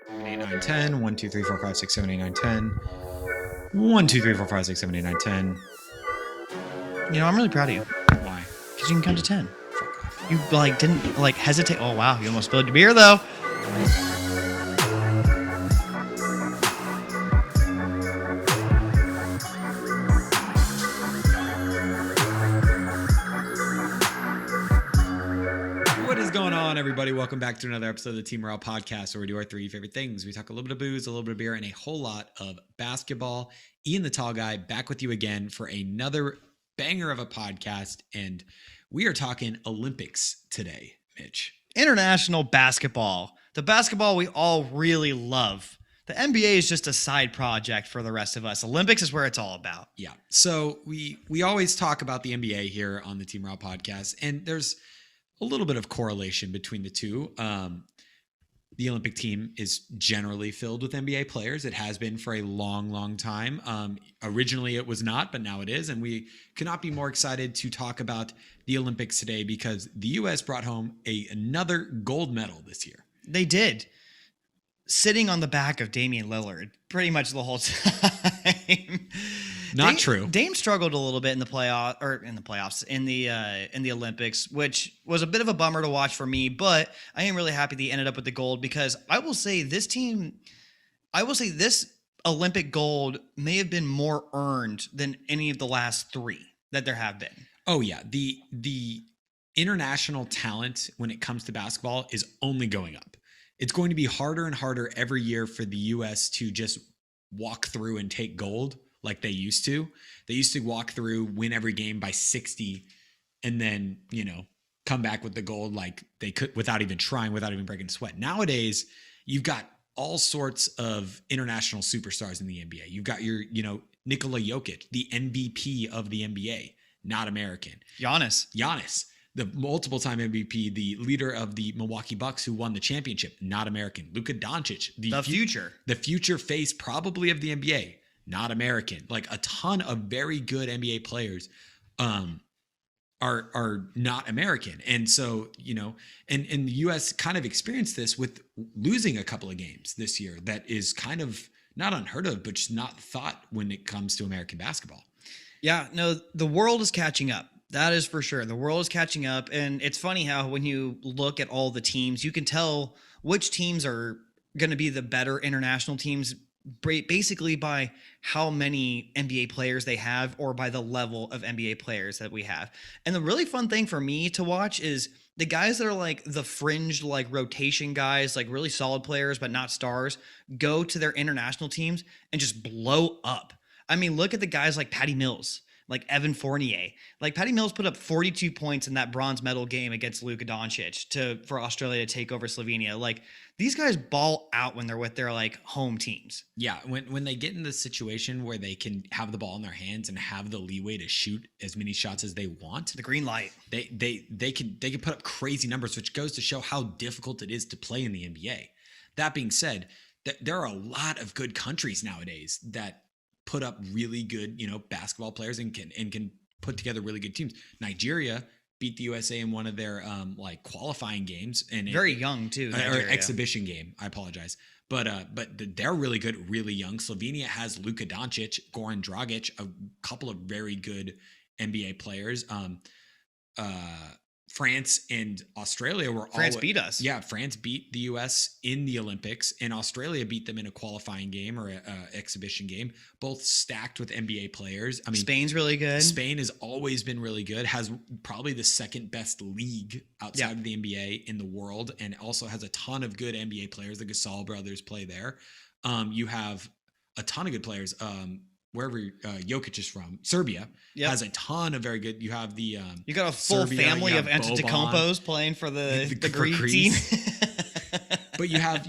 7, 8, 9, 10. 1, 2, 3, 4, 5, 6, 7, 8, 9, 10. 1, 2, 3, 4, 5, 6, 7, 8, 9, 10. You know, I'm really proud of you Why? because you can count to 10. Fuck off. You didn't hesitate. Oh wow, you almost spilled your beer though. What is going on, everybody? Welcome back to another episode of the Team Morale Podcast, where we do our three favorite things. We talk a little bit of booze, a little bit of beer, and a whole lot of basketball. Ian the Tall Guy back with you again for another banger of a podcast, and we are talking Olympics today, Mitch. International basketball, the basketball we all really love. The NBA is just a side project for the rest of us. Olympics is where it's all about. Yeah. So we always talk about the NBA here on the Team Morale Podcast, and there's a little bit of correlation between the two. The Olympic team is generally filled with NBA players. It has been for a long, long time. Originally, it was not, but now it is. And we could not be more excited to talk about the Olympics today because the U.S. brought home another gold medal this year. They did. Sitting on the back of Damian Lillard pretty much the whole time. Not true. Dame struggled a little bit in the Olympics, which was a bit of a bummer to watch for me, but I am really happy they ended up with the gold because I will say this Olympic gold may have been more earned than any of the last three that there have been. Oh yeah. The international talent when it comes to basketball is only going up. It's going to be harder and harder every year for the U.S. to just walk through and take gold like they used to. They used to walk through, win every game by 60, and then, come back with the gold like they could without even trying, without even breaking a sweat. Nowadays, you've got all sorts of international superstars in the NBA. You've got your, Nikola Jokic, the MVP of the NBA, not American. Giannis, the multiple-time MVP, the leader of the Milwaukee Bucks who won the championship, not American. Luka Doncic, the future face probably of the NBA, not American. Like a ton of very good NBA players are not American. And so, and the US kind of experienced this with losing a couple of games this year that is kind of not unheard of, but just not thought when it comes to American basketball. Yeah, no, the world is catching up. That is for sure. The world is catching up. And it's funny how when you look at all the teams, you can tell which teams are going to be the better international teams basically by how many NBA players they have or by the level of NBA players that we have. And the really fun thing for me to watch is the guys that are like the fringe, like rotation guys, like really solid players, but not stars, go to their international teams and just blow up. I mean, look at the guys like Patty Mills, like Evan Fournier. Like Patty Mills put up 42 points in that bronze medal game against Luka Doncic for Australia to take over Slovenia. Like these guys ball out when they're with their like home teams. Yeah, when they get in the situation where they can have the ball in their hands and have the leeway to shoot as many shots as they want, the green light. They can put up crazy numbers, which goes to show how difficult it is to play in the NBA. That being said, there are a lot of good countries nowadays that put up really good, basketball players and can put together really good teams. Nigeria beat the USA in one of their qualifying games and very young too, or exhibition game. I apologize, but they're really good, really young. Slovenia has Luka Doncic, Goran Dragic, a couple of very good NBA players. France and Australia beat us. Yeah, France beat the U.S. in the Olympics, and Australia beat them in a qualifying game or an exhibition game. Both stacked with NBA players. I mean, Spain's really good. Spain has always been really good. Has probably the second best league outside of the NBA in the world, and also has a ton of good NBA players. The Gasol brothers play there. You have a ton of good players. Wherever Jokic is from, Serbia has a ton of very good. You have the you got a full Serbia, family of Antetokounmpos playing for the Greek team. But you have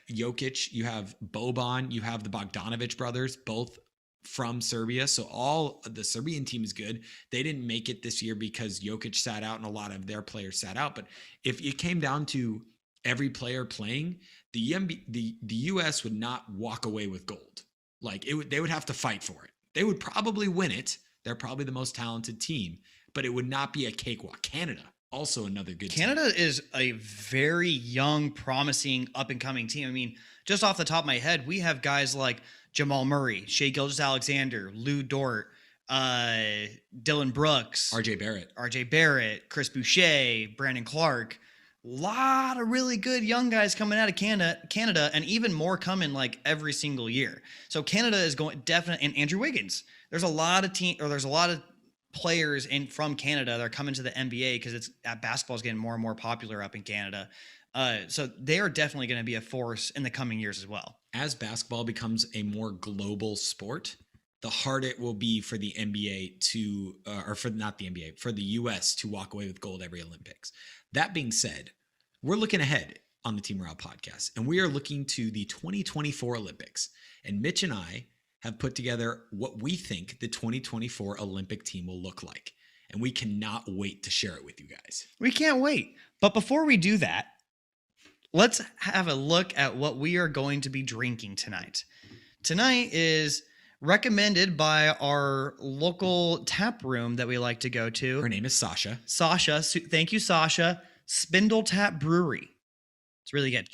Jokic, you have Boban, you have the Bogdanovic brothers, both from Serbia. So all the Serbian team is good. They didn't make it this year because Jokic sat out and a lot of their players sat out. But if it came down to every player playing, the US would not walk away with gold. Like they would have to fight for it. They would probably win it. They're probably the most talented team, but it would not be a cakewalk. Canada Also another good Canada team. is a very young, promising, up-and-coming team. I mean, just off the top of my head, we have guys like Jamal Murray, Shea Gilgeous-Alexander, Lou Dort, Dylan Brooks, RJ Barrett, Chris Boucher, Brandon Clark. A lot of really good young guys coming out of Canada, and even more coming like every single year. So Canada is going definitely, and Andrew Wiggins. There's a lot of players from Canada that are coming to the NBA because basketball is getting more and more popular up in Canada. So they are definitely going to be a force in the coming years as well. As basketball becomes a more global sport, the harder it will be for the NBA to, or for not the NBA, for the US to walk away with gold every Olympics. That being said, we're looking ahead on the Team Morale podcast, and we are looking to the 2024 Olympics. And Mitch and I have put together what we think the 2024 Olympic team will look like. And we cannot wait to share it with you guys. We can't wait. But before we do that, let's have a look at what we are going to be drinking tonight. Tonight is recommended by our local tap room that we like to go to. Her name is Sasha. Sasha. Thank you, Sasha. SpindleTap Brewery. It's really good.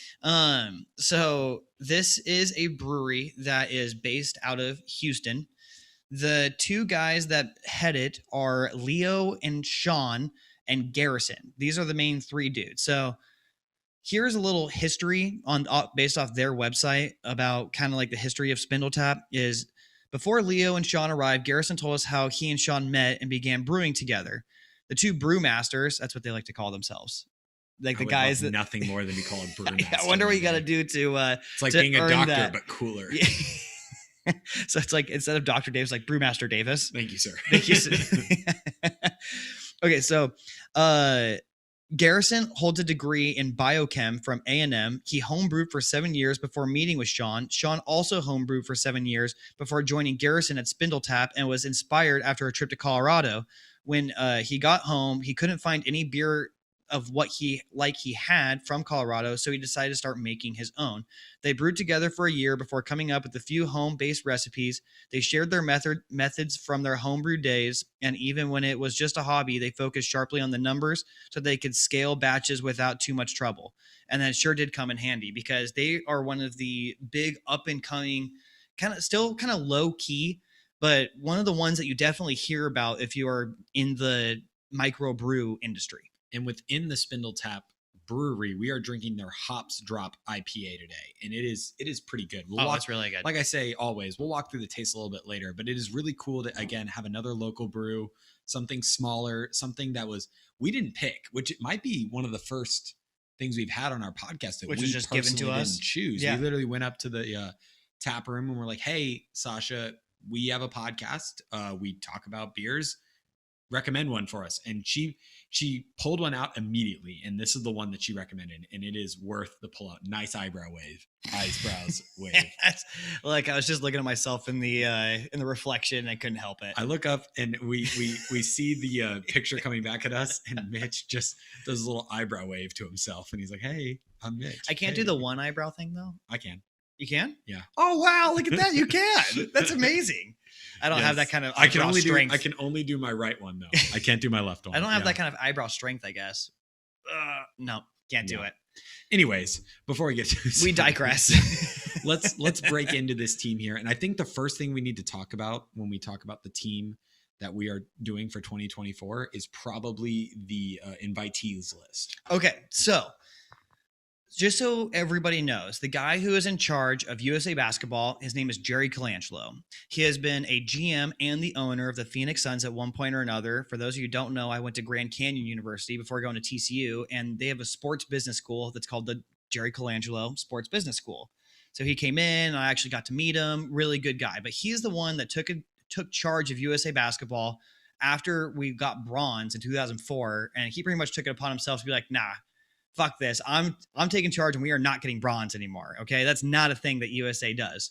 So this is a brewery that is based out of Houston. The two guys that head it are Leo and Sean and Garrison. These are the main three dudes. So here's a little history on based off their website about kind of like the history of SpindleTap. Is before Leo and Sean arrived, Garrison told us how he and Sean met and began brewing together. The two brewmasters, that's what they like to call themselves. Like the guys that nothing more than we call it brewmaster. I wonder what you got to do to it's like being a doctor but cooler. Yeah. So it's like instead of Dr. Davis, like Brewmaster Davis. Thank you, sir. Thank you, sir. Okay, so Garrison holds a degree in biochem from A&M. He homebrewed for 7 years before meeting with Sean. Sean also homebrewed for 7 years before joining Garrison at SpindleTap and was inspired after a trip to Colorado. When he got home, he couldn't find any beer of what he had from Colorado, so he decided to start making his own. They brewed together for a year before coming up with a few home-based recipes. They shared their methods from their homebrew days, and even when it was just a hobby, they focused sharply on the numbers so they could scale batches without too much trouble. And that sure did come in handy because they are one of the big up-and-coming, kind of low-key, but one of the ones that you definitely hear about if you are in the microbrew industry. And within the SpindleTap brewery, we are drinking their Hops Drop IPA today. And it is pretty good. It's really good. Like I say, always, we'll walk through the taste a little bit later, but it is really cool to, again, have another local brew, something smaller, something that we didn't pick, which it might be one of the first things we've had on our podcast that which we was just given to us. Didn't choose. Yeah. We literally went up to the tap room and we're like, hey, Sasha, we have a podcast. We talk about beers. Recommend one for us. And she pulled one out immediately, and this is the one that she recommended, and it is worth the pull out. Nice eyebrows wave. Like I was just looking at myself in the reflection and I couldn't help it. I look up and we see the picture coming back at us, and Mitch just does a little eyebrow wave to himself, and he's like, hey, I'm Mitch. I can't do the one eyebrow thing though. I can. You can? Yeah. Oh wow, look at that. You can. That's amazing. I don't have that kind of eyebrow strength. I can only do my right one though. I can't do my left one. I don't have that kind of eyebrow strength, I guess. No, can't do it. Anyways, before we get to we digress. let's break into this team here. And I think the first thing we need to talk about when we talk about the team that we are doing for 2024 is probably the invitees list. Okay, so just so everybody knows, the guy who is in charge of USA Basketball, his name is Jerry Colangelo. He has been a GM and the owner of the Phoenix Suns at one point or another. For those of you who don't know, I went to Grand Canyon University before going to TCU, and they have a sports business school that's called the Jerry Colangelo Sports Business School. So he came in, and I actually got to meet him. Really good guy. But he's the one that took charge of USA Basketball after we got bronze in 2004, and he pretty much took it upon himself to be like, nah, fuck this. I'm taking charge and we are not getting bronze anymore. Okay. That's not a thing that USA does.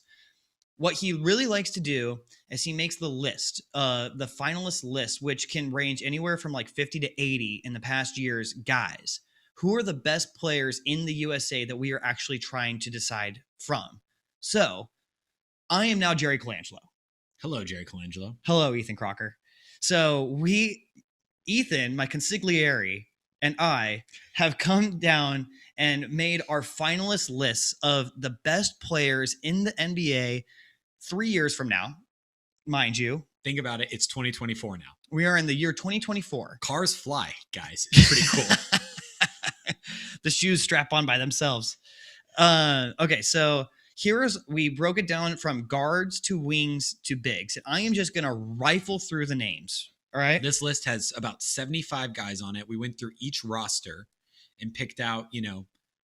What he really likes to do is he makes the list, the finalist list, which can range anywhere from like 50 to 80 in the past years. Guys, who are the best players in the USA that we are actually trying to decide from? So I am now Jerry Colangelo. Hello, Jerry Colangelo. Hello, Ethan Crocker. So Ethan, my consigliere, and I have come down and made our finalist lists of the best players in the NBA 3 years from now, mind you. Think about it. It's 2024 now. We are in the year 2024. Cars fly, guys. It's pretty cool. The shoes strap on by themselves. Okay, so we broke it down from guards to wings to bigs. And I am just going to rifle through the names. All right. This list has about 75 guys on it. We went through each roster and picked out,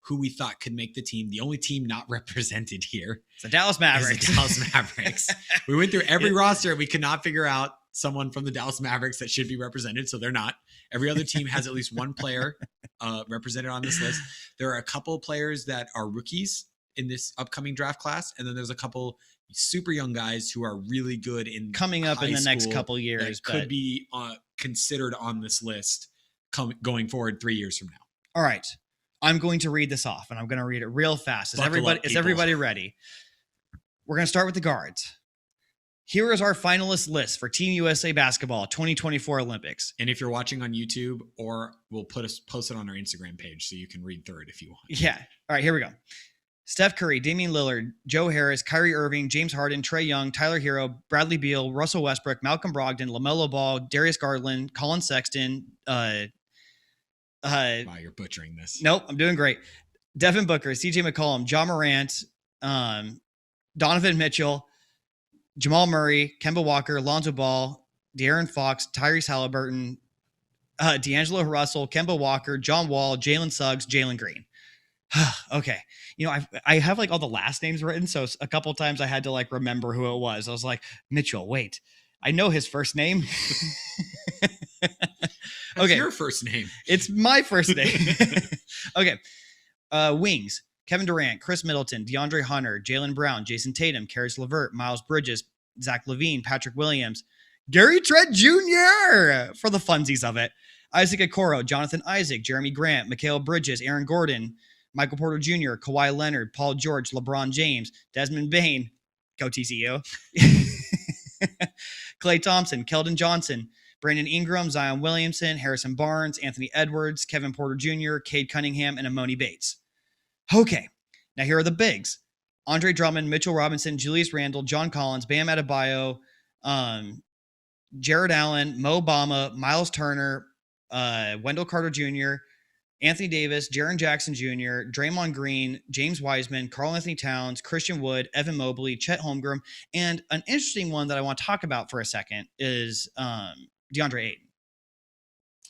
who we thought could make the team. The only team not represented here It's the Dallas Mavericks. is the Dallas Mavericks. We went through every roster. We could not figure out someone from the Dallas Mavericks that should be represented, so they're not. Every other team has at least one player represented on this list. There are a couple of players that are rookies in this upcoming draft class, and then there's a couple super young guys who are really good in coming up in the next couple years. Could be considered on this list going forward 3 years from now. All right. I'm going to read this off, and I'm going to read it real fast. Is everybody ready? We're going to start with the guards. Here is our finalist list for Team USA Basketball 2024 Olympics. And if you're watching on YouTube, or we'll post it on our Instagram page so you can read through it if you want. Yeah. All right, here we go. Steph Curry, Damian Lillard, Joe Harris, Kyrie Irving, James Harden, Trae Young, Tyler Hero, Bradley Beal, Russell Westbrook, Malcolm Brogdon, LaMelo Ball, Darius Garland, Colin Sexton. Wow, you're butchering this. Nope, I'm doing great. Devin Booker, CJ McCollum, John Morant, Donovan Mitchell, Jamal Murray, Kemba Walker, Lonzo Ball, De'Aaron Fox, Tyrese Halliburton, D'Angelo Russell, Kemba Walker, John Wall, Jalen Suggs, Jalen Green. Okay. I have like all the last names written. So a couple of times I had to like remember who it was. I was like, Mitchell, wait, I know his first name. That's your first name. It's my first name. Okay. Wings, Kevin Durant, Chris Middleton, DeAndre Hunter, Jaylen Brown, Jason Tatum, Karis LeVert, Miles Bridges, Zach LaVine, Patrick Williams, Gary Trent Jr. for the funsies of it. Isaac Okoro, Jonathan Isaac, Jeremy Grant, Mikal Bridges, Aaron Gordon, Michael Porter Jr., Kawhi Leonard, Paul George, LeBron James, Desmond Bane, go TCU, Klay Thompson, Keldon Johnson, Brandon Ingram, Zion Williamson, Harrison Barnes, Anthony Edwards, Kevin Porter Jr., Cade Cunningham, and Amoni Bates. Okay, now here are the bigs. Andre Drummond, Mitchell Robinson, Julius Randle, John Collins, Bam Adebayo, Jared Allen, Mo Bamba, Miles Turner, Wendell Carter Jr., Anthony Davis, Jaren Jackson Jr., Draymond Green, James Wiseman, Karl Anthony Towns, Christian Wood, Evan Mobley, Chet Holmgren, and an interesting one that I want to talk about for a second is DeAndre Ayton.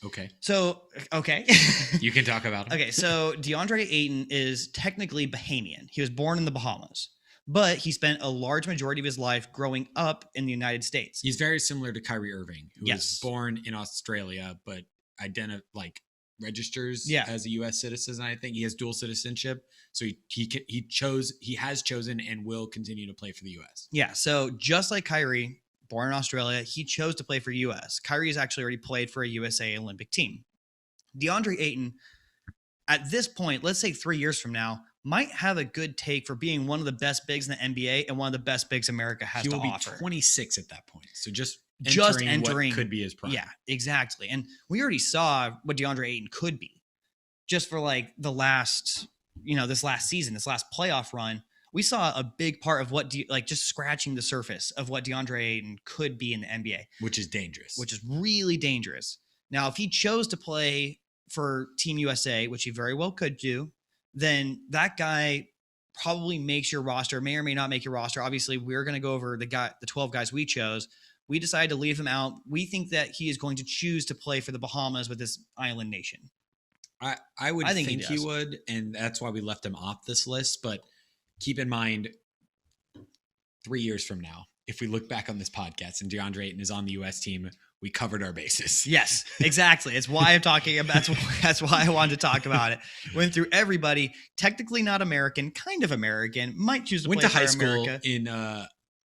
Okay. So, okay. You can talk about him. Okay, so DeAndre Ayton is technically Bahamian. He was born in the Bahamas, but he spent a large majority of his life growing up in the United States. He's very similar to Kyrie Irving, who was born in Australia, but registers as a U.S. citizen. I think he has dual citizenship, so he has chosen and will continue to play for the U.S. Yeah, so just like Kyrie, born in Australia, he chose to play for U.S. Kyrie has actually already played for a USA Olympic team. DeAndre Ayton, at this point, let's say 3 years from now, might have a good take for being one of the best bigs in the NBA and one of the best bigs America has to offer. He will be 26 at that point, so just entering what could be his prime. Yeah, exactly. And we already saw what DeAndre Ayton could be just for like the last, this last season, this last playoff run. We saw a big part of what, just scratching the surface of what DeAndre Ayton could be in the NBA. Which is dangerous. Which is really dangerous. Now, if he chose to play for Team USA, which he very well could do, then that guy probably makes your roster, may or may not make your roster. Obviously, we're going to go over the 12 guys we chose. We decided to leave him out. We think that he is going to choose to play for the Bahamas with this island nation. I would think he would, and that's why we left him off this list. But keep in mind, 3 years from now, if we look back on this podcast and DeAndre Ayton is on the U.S. team, we covered our bases. Yes, exactly. It's why I'm talking about. That's why I wanted to talk about it. Went through everybody. Technically not American, kind of American. Might choose to play for high school America.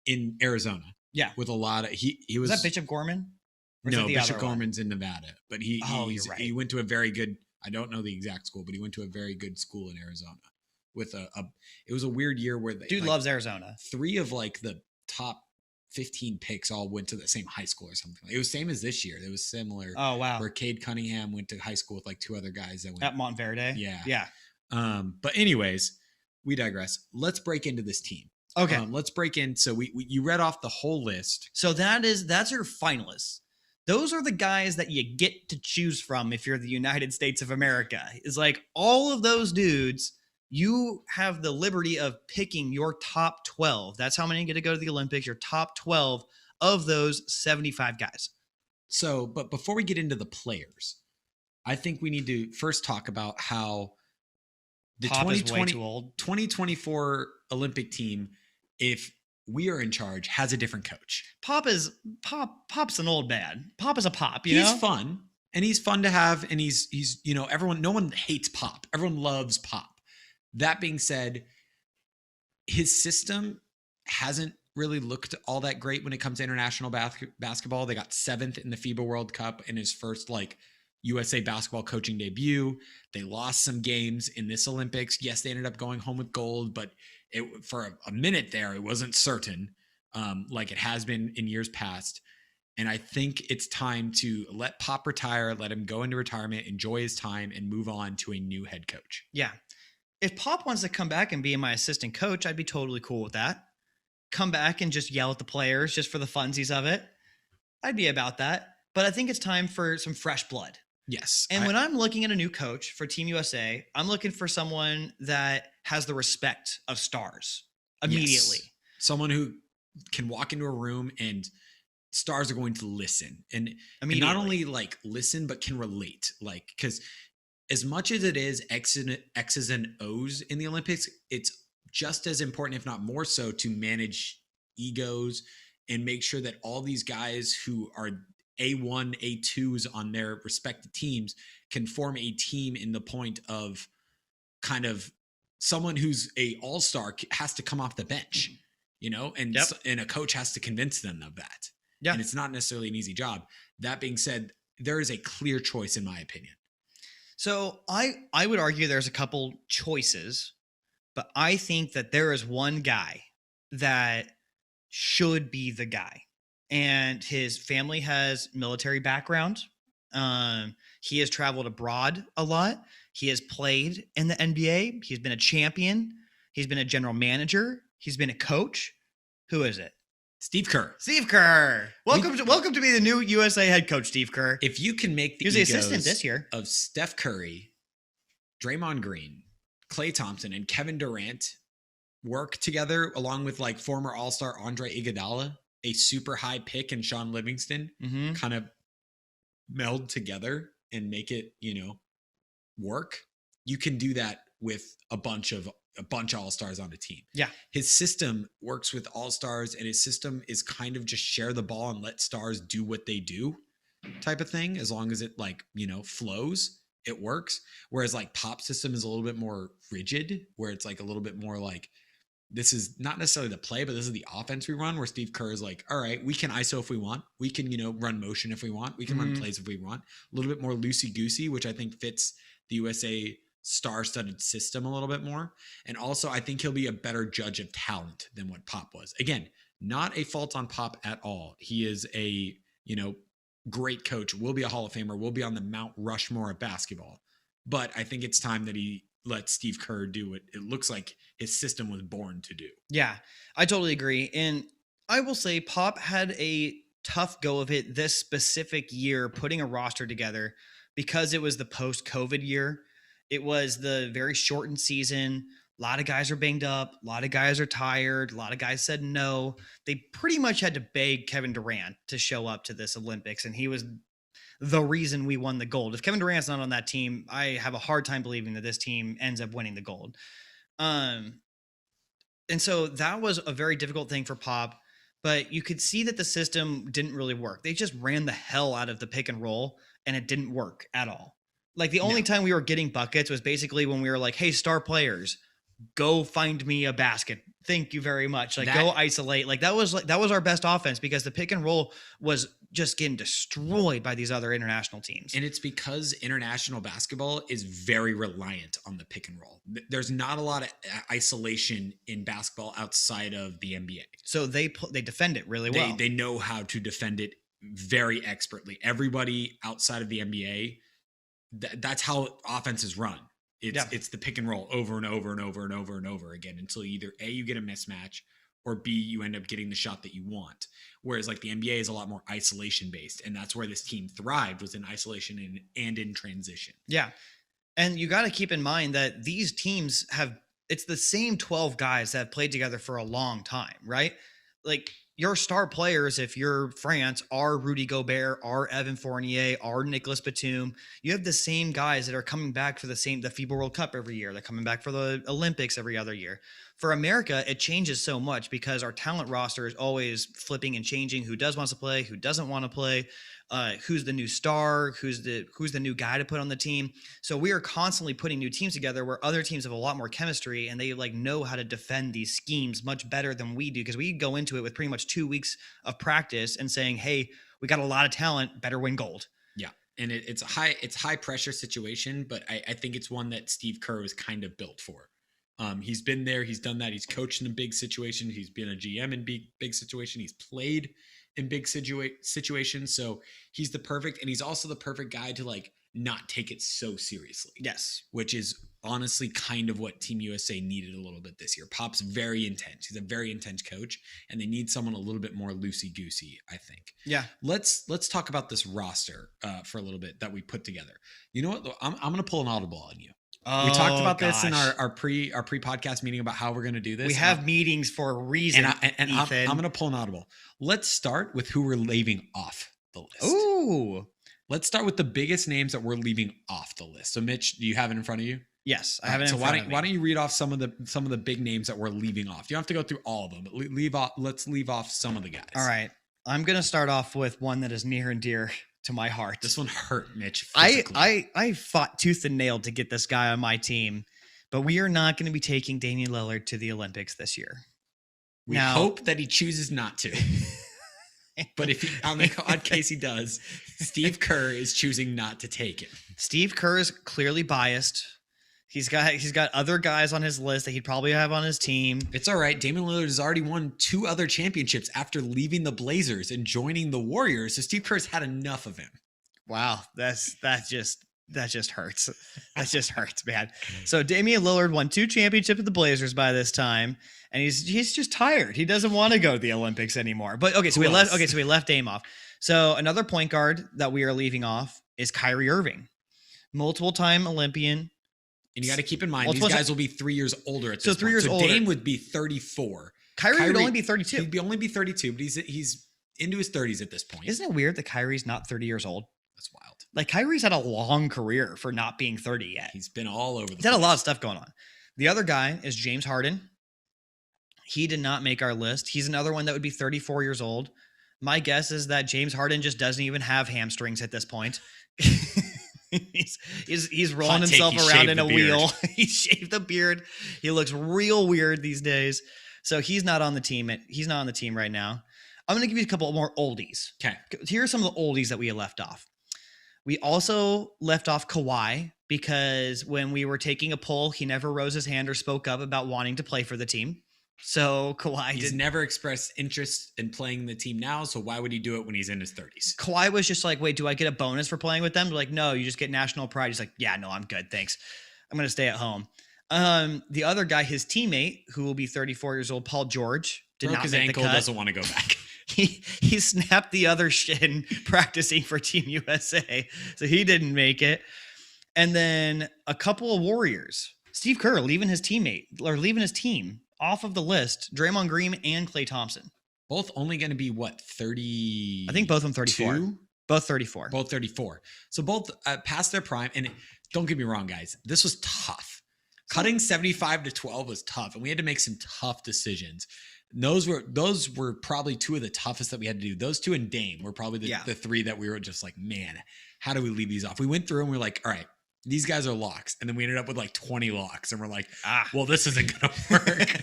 in Arizona. Yeah, with a lot of he was that Bishop Gorman. No, Bishop Gorman's in Nevada, but you're right. He went to a very good. I don't know the exact school, but he went to a very good school in Arizona. With it was a weird year where dude loves Arizona. 3 of like the top 15 picks all went to the same high school or something. It was same as this year. It was similar. Oh, wow. Where Cade Cunningham went to high school with like 2 other guys that went At Montverde. Yeah. Yeah. But anyways, we digress. Let's break into this team. Okay. Let's break in. So you read off the whole list. So that's your finalists. Those are the guys that you get to choose from if you're the United States of America. It's like all of those dudes, you have the liberty of picking your top 12. That's how many get to go to the Olympics, your top 12 of those 75 guys. So, but before we get into the players, I think we need to first talk about how the 2024 Olympic team, if we are in charge, has a different coach. Pop's an old man. Pop is a Pop, you he's know? Fun, and he's fun to have, and he's no one hates Pop. Everyone loves Pop. That being said, his system hasn't really looked all that great when it comes to international basketball. They got 7th in the FIBA World Cup in his first USA basketball coaching debut. They lost some games in this Olympics. Yes, they ended up going home with gold, but for a minute there, it wasn't certain, like it has been in years past. And I think it's time to let Pop retire, let him go into retirement, enjoy his time, and move on to a new head coach. Yeah. If Pop wants to come back and be my assistant coach, I'd be totally cool with that. Come back and just yell at the players just for the funsies of it. I'd be about that. But I think it's time for some fresh blood. Yes. And when I'm looking at a new coach for Team USA, I'm looking for someone that has the respect of stars immediately. Yes. Someone who can walk into a room and stars are going to listen and not only listen, but can relate. Because as much as it is X's and O's in the Olympics, it's just as important, if not more so, to manage egos and make sure that all these guys who are A1, A2s on their respective teams can form a team in the point of kind of someone who's a all-star has to come off the bench, and a coach has to convince them of that. Yeah. And it's not necessarily an easy job. That being said, there is a clear choice in my opinion. So I would argue there's a couple choices, but I think that there is one guy that should be the guy. And his family has military background. He has traveled abroad a lot. He has played in the NBA. He's been a champion. He's been a general manager. He's been a coach. Who is it? Steve Kerr. Steve Kerr. Welcome to be the new USA head coach, Steve Kerr. If you can make the assistant this year of Steph Curry, Draymond Green, Klay Thompson, and Kevin Durant work together, along with former All-Star Andre Iguodala, a super high pick, and Sean Livingston, kind of meld together and make it, work. You can do that with a bunch of all-stars on a team. Yeah. His system works with all-stars, and his system is kind of just share the ball and let stars do what they do type of thing. As long as it flows, it works. Whereas Pop's system is a little bit more rigid, where it's a little bit more this is not necessarily the play, but this is the offense we run, where Steve Kerr is all right, we can ISO if we want. We can, run motion if we want. We can run plays if we want. A little bit more loosey-goosey, which I think fits the USA star-studded system a little bit more. And also, I think he'll be a better judge of talent than what Pop was. Again, not a fault on Pop at all. He is a, great coach, will be a Hall of Famer, will be on the Mount Rushmore of basketball. But I think it's time that he let Steve Kerr do what it looks like his system was born to do. Yeah, I totally agree. And I will say Pop had a tough go of it this specific year, putting a roster together, because it was the post-COVID year. It was the very shortened season. A lot of guys are banged up. A lot of guys are tired. A lot of guys said no. They pretty much had to beg Kevin Durant to show up to this Olympics, and he was the reason we won the gold. If Kevin Durant's not on that team, I have a hard time believing that this team ends up winning the gold. And so that was a very difficult thing for Pop, but you could see that the system didn't really work. They just ran the hell out of the pick and roll, and it didn't work at all. The only time we were getting buckets was basically when we were hey, star players, go find me a basket thank you very much. Like, That- go isolate. Like that was our best offense because the pick and roll was just getting destroyed by these other international teams. And it's because international basketball is very reliant on the pick and roll. There's not a lot of isolation in basketball outside of the NBA. So they defend it really well. They know how to defend it very expertly. Everybody outside of the NBA, that's how offenses run. It's the pick and roll over and over and over and over and over again until either A, you get a mismatch, or B, you end up getting the shot that you want. Whereas like the NBA is a lot more isolation based, and that's where this team thrived, was in isolation and in transition. Yeah. And you got to keep in mind that these teams it's the same 12 guys that have played together for a long time, right? Like your star players, if you're France, are Rudy Gobert, are Evan Fournier, are Nicolas Batum. You have the same guys that are coming back for the FIBA World Cup every year. They're coming back for the Olympics every other year. For America, it changes so much because our talent roster is always flipping and changing. Who does want to play? Who doesn't want to play? Who's the new star? Who's the new guy to put on the team? So we are constantly putting new teams together where other teams have a lot more chemistry and they like know how to defend these schemes much better than we do because we go into it with pretty much 2 weeks of practice and saying, hey, we got a lot of talent, better win gold. Yeah. And it's a high pressure situation, but I think it's one that Steve Kerr was kind of built for. He's been there. He's done that. He's coached in a big situation. He's been a GM in big situation. He's played in big situations. So he's and he's also the perfect guy to like not take it so seriously. Yes. Which is honestly kind of what Team USA needed a little bit this year. Pop's very intense. He's a very intense coach, and they need someone a little bit more loosey-goosey, I think. Yeah. Let's talk about this roster for a little bit that we put together. You know what? I'm going to pull an audible on you. We talked about this in our pre-podcast meeting about how we're going to do this. We have meetings for a reason. And I'm going to pull an audible. Let's start with who we're leaving off the list. Ooh. Let's start with the biggest names that we're leaving off the list. So, Mitch, do you have it in front of you? Yes, I have it in front of me. Why don't you read off some of the big names that we're leaving off? You don't have to go through all of them, but let's leave off some of the guys. All right. I'm going to start off with one that is near and dear to my heart. This one hurt, Mitch. I fought tooth and nail to get this guy on my team, but we are not going to be taking Damian Lillard to the Olympics this year. We hope that he chooses not to. But if on the odd case he does, Steve Kerr is choosing not to take it. Steve Kerr is clearly biased. He's got other guys on his list that he'd probably have on his team. It's all right. Damian Lillard has already won 2 other championships after leaving the Blazers and joining the Warriors. So Steve Kerr's had enough of him. Wow, that just hurts. That just hurts, man. So Damian Lillard won 2 championships with the Blazers by this time, and he's just tired. He doesn't want to go to the Olympics anymore. But so we left Dame off. So another point guard that we are leaving off is Kyrie Irving, multiple-time Olympian. And you got to keep in mind, these guys will be 3 years older at this point. So 3 years older. Dame would be 34. Kyrie would only be 32. He'd only be 32, but he's into his 30s at this point. Isn't it weird that Kyrie's not 30 years old? That's wild. Like Kyrie's had a long career for not being 30 yet. He's been all over the place. He's had a lot of stuff going on. The other guy is James Harden. He did not make our list. He's another one that would be 34 years old. My guess is that James Harden just doesn't even have hamstrings at this point. He's rolling himself around in a wheel. He shaved the beard. He looks real weird these days. So he's not on the team. He's not on the team right now. I'm going to give you a couple more oldies. Okay. Here are some of the oldies that we left off. We also left off Kawhi because when we were taking a poll, he never rose his hand or spoke up about wanting to play for the team. So He's never expressed interest in playing the team now. So why would he do it when he's in his 30s? Kawhi was just like, wait, do I get a bonus for playing with them? They're like, no, you just get national pride. He's like, yeah, no, I'm good. Thanks. I'm going to stay at home. The other guy, his teammate, who will be 34 years old, Paul George, broke his ankle, doesn't want to go back. He snapped the other shin practicing for Team USA. So he didn't make it. And then a couple of Warriors. Steve Kerr leaving his team off of the list. Draymond Green and Klay Thompson. Both only going to be what, 30? I think both of them 34. Both 34. Both 34. So both past their prime. And don't get me wrong, guys. This was tough. Cutting 75 to 12 was tough. And we had to make some tough decisions. Those were probably 2 of the toughest that we had to do. Those 2 and Dame were probably the 3 that we were just like, man, how do we leave these off? We went through and we were like, all right, these guys are locks. And then we ended up with like 20 locks. And we're like, Ah, well, this isn't going to work.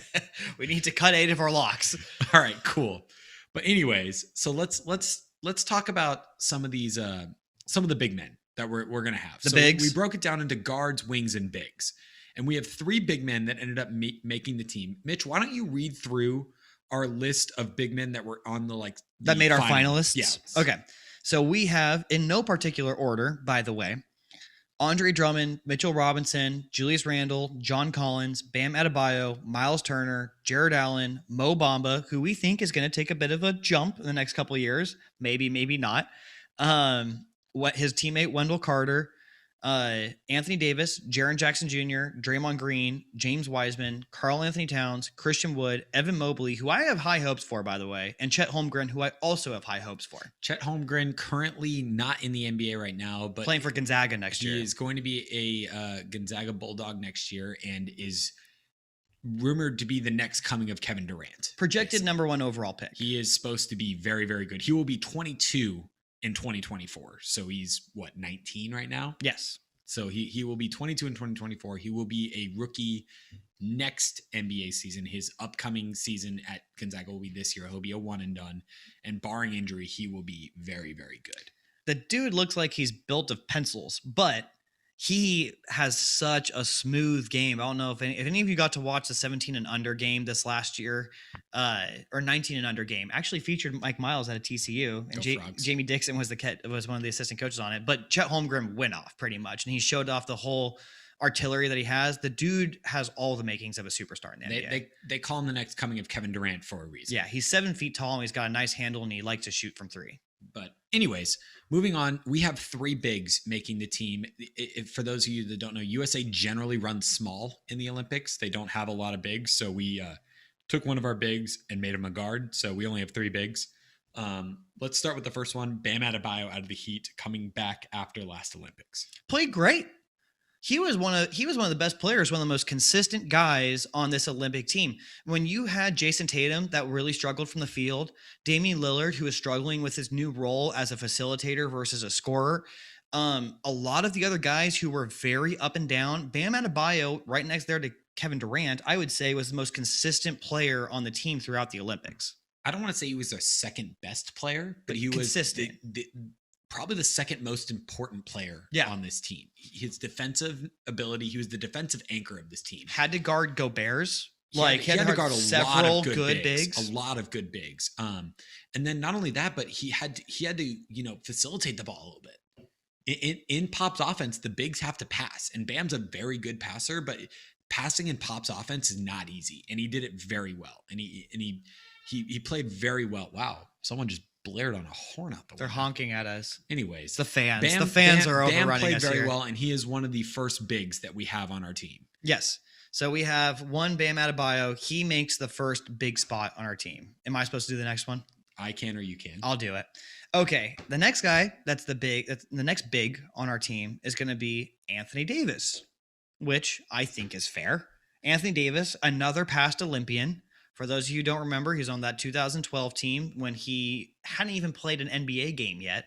we need to cut 8 of our locks. All right, cool. But anyways, so let's talk about some of these some of the big men that we're going to have. The bigs? We broke it down into guards, wings, and bigs. And we have 3 big men that ended up making the team. Mitch, why don't you read through our list of big men that were on the That made our final. finalists? Yes. Okay. So we have, in no particular order, by the way, Andre Drummond, Mitchell Robinson, Julius Randle, John Collins, Bam Adebayo, Miles Turner, Jared Allen, Mo Bamba, who we think is going to take a bit of a jump in the next couple of years. Maybe, maybe not. What his teammate Wendell Carter, Anthony Davis, Jaren Jackson Jr., Draymond Green, James Wiseman, Karl Anthony Towns, Christian Wood, Evan Mobley, who I have high hopes for, by the way, and Chet Holmgren, who I also have high hopes for. Chet Holmgren, currently not in the NBA right now, but Playing for Gonzaga next he year. is going to be a Gonzaga Bulldog next year and is rumored to be the next coming of Kevin Durant. Projected number 1 overall pick. He is supposed to be very, very good. He will be 22 in 2024. So he's 19 right now? Yes. So he will be 22 in 2024. He will be a rookie next NBA season. His upcoming season at Gonzaga will be this year. He'll be a one and done. And barring injury, he will be very, very good. The dude looks like he's built of pencils, but he has such a smooth game. I don't know if any of you got to watch the 17 and under game this last year, or 19 and under game. Actually featured Mike Miles at a TCU, and Jamie Dixon was one of the assistant coaches on it. But Chet Holmgren went off pretty much, and he showed off the whole artillery that he has. The dude has all the makings of a superstar in the NBA. They call him the next coming of Kevin Durant for a reason. Yeah, he's 7 feet tall, and he's got a nice handle, and he likes to shoot from 3. But anyways, moving on, we have 3 bigs making the team. For those of you that don't know, USA generally runs small in the Olympics. They don't have a lot of bigs. So we took one of our bigs and made him a guard. So we only have 3 bigs. Let's start with the first one, Bam Adebayo out of the Heat, coming back after last Olympics. Played great. He was one of the best players, one of the most consistent guys on this Olympic team. When you had Jason Tatum that really struggled from the field, Damian Lillard, who is struggling with his new role as a facilitator versus a scorer, a lot of the other guys who were very up and down, Bam Adebayo, right next there to Kevin Durant, I would say was the most consistent player on the team throughout the Olympics. I don't want to say he was their second best player, but he consistent. Was probably the second most important player on this team. His defensive ability, he was the defensive anchor of this team. Had to guard Gobert's. He had to guard several good bigs. A lot of good bigs. And then not only that, but he had to facilitate the ball a little bit. In Pop's offense, the bigs have to pass, and Bam's a very good passer, but passing in Pop's offense is not easy, and he did it very well. And he played very well. Wow, someone just blared on a horn out the window. They're honking at us. Anyways, the fans are overrunning us here. Bam played very well, and he is one of the first bigs that we have on our team. Yes. So we have one Bam Adebayo. He makes the first big spot on our team. Am I supposed to do the next one? I can, or you can. I'll do it. Okay. The next guy that's the next big on our team is going to be Anthony Davis, which I think is fair. Anthony Davis, another past Olympian. For those of you who don't remember, he's on that 2012 team when he hadn't even played an NBA game yet.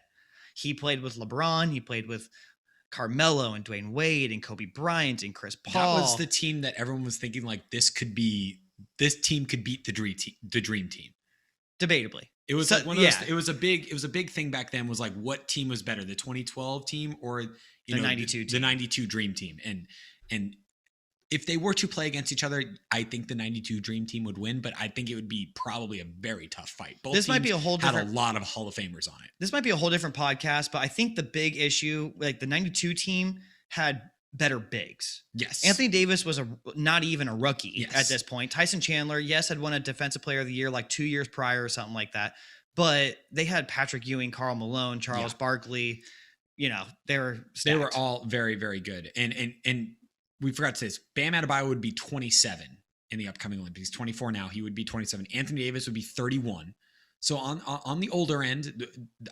He played with LeBron. He played with Carmelo and Dwayne Wade and Kobe Bryant and Chris Paul. That was the team that everyone was thinking like this team could beat the dream team. Debatably. It was like one of those, it was a big thing back then, was like, what team was better, the 2012 team or the 92 team. The 92 dream team. And if they were to play against each other, I think the 92 dream team would win, but I think it would be probably a very tough fight. Both this teams might be a whole different, had a lot of Hall of Famers on it. This might be a whole different podcast, but I think the big issue, like the 92 team had better bigs. Yes. Anthony Davis was not even a rookie at this point. Tyson Chandler, had won a defensive player of the year like 2 years prior or something like that. But they had Patrick Ewing, Karl Malone, Charles Barkley. They were stacked. They were all very, very good. And we forgot to say this. Bam Adebayo would be 27 in the upcoming Olympics. 24 now. He would be 27. Anthony Davis would be 31. So on the older end,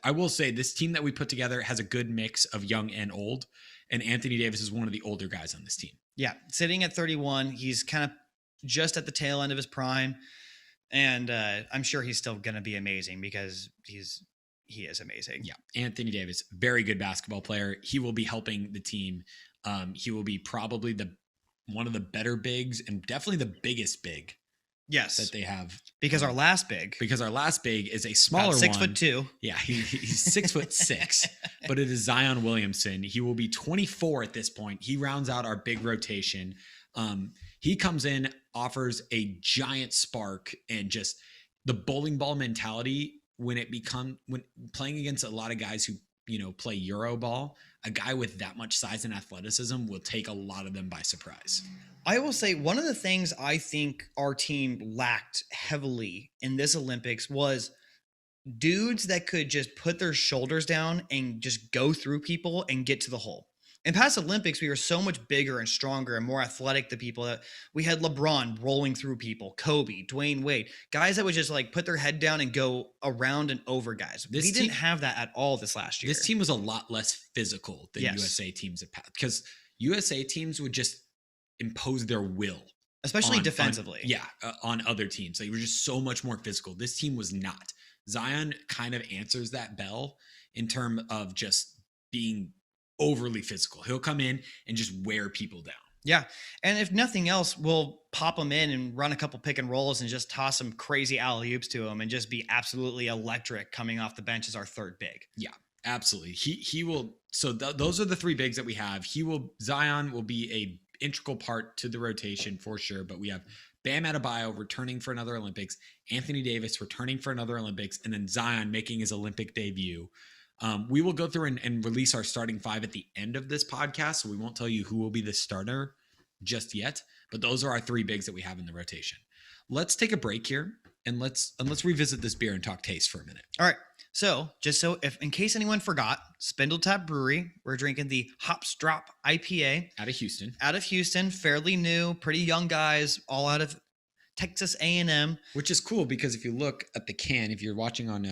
I will say this team that we put together has a good mix of young and old. And Anthony Davis is one of the older guys on this team. Yeah. Sitting at 31, he's kind of just at the tail end of his prime. And I'm sure he's still going to be amazing because he is amazing. Yeah. Anthony Davis, very good basketball player. He will be helping the team He will be probably one of the better bigs and definitely the biggest big Yes. that they have. Because our last big is a smaller about 6 one. 6'2". Yeah, he's 6'6", but it is Zion Williamson. He will be 24 at this point. He rounds out our big rotation. He comes in, offers a giant spark, and just the bowling ball mentality when playing against a lot of guys who play Euro ball. A guy with that much size and athleticism will take a lot of them by surprise. I will say one of the things I think our team lacked heavily in this Olympics was dudes that could just put their shoulders down and just go through people and get to the hole. In past Olympics, we were so much bigger and stronger and more athletic than people that we had LeBron rolling through people, Kobe, Dwayne Wade, guys that would just like put their head down and go around and over guys. We didn't have that at all this last year. This team was a lot less physical than USA teams have had, because USA teams would just impose their will, especially defensively. On other teams. They were just so much more physical. This team was not. Zion kind of answers that bell in terms of just being overly physical. He'll come in and just wear people down. Yeah. And if nothing else, we'll pop him in and run a couple pick and rolls and just toss some crazy alley-oops to him and just be absolutely electric coming off the bench as our third big. Yeah, absolutely. He will. So those are the three bigs that we have. Zion will be a integral part to the rotation for sure, but we have Bam Adebayo returning for another Olympics, Anthony Davis returning for another Olympics, and then Zion making his Olympic debut. We will go through and release our starting five at the end of this podcast, so we won't tell you who will be the starter just yet, but those are our three bigs that we have in the rotation. Let's take a break here and let's revisit this beer and talk taste for a minute. All right. So if in case anyone forgot, SpindleTap Brewery, we're drinking the Hops Drop IPA out of Houston. Fairly new, pretty young guys, all out of Texas A&M. Which is cool because if you look at the can, if you're watching on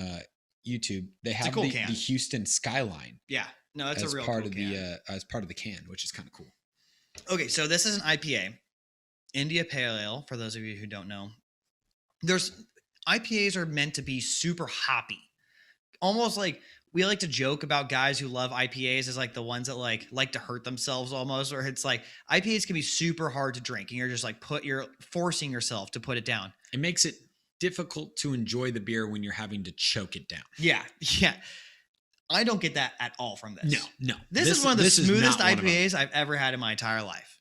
YouTube, they have the Houston skyline. Yeah, no, that's a real part cool of can. As part of the can, which is kind of cool. Okay, so this is an IPA, India Pale Ale. For those of you who don't know, IPAs are meant to be super hoppy. Almost like we like to joke about guys who love IPAs as like the ones that like to hurt themselves almost, or it's like IPAs can be super hard to drink and you're just like forcing yourself to put it down. It makes it difficult to enjoy the beer when you're having to choke it down. Yeah. I don't get that at all from this. No. This is one of the smoothest IPAs I've ever had in my entire life.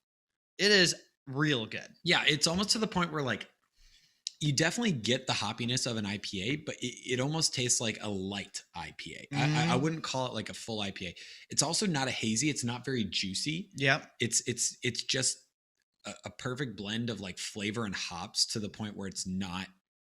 It is real good. Yeah, it's almost to the point where like you definitely get the hoppiness of an IPA, but it almost tastes like a light IPA. I wouldn't call it like a full IPA. It's also not a hazy. It's not very juicy. Yeah. It's just a perfect blend of like flavor and hops to the point where it's not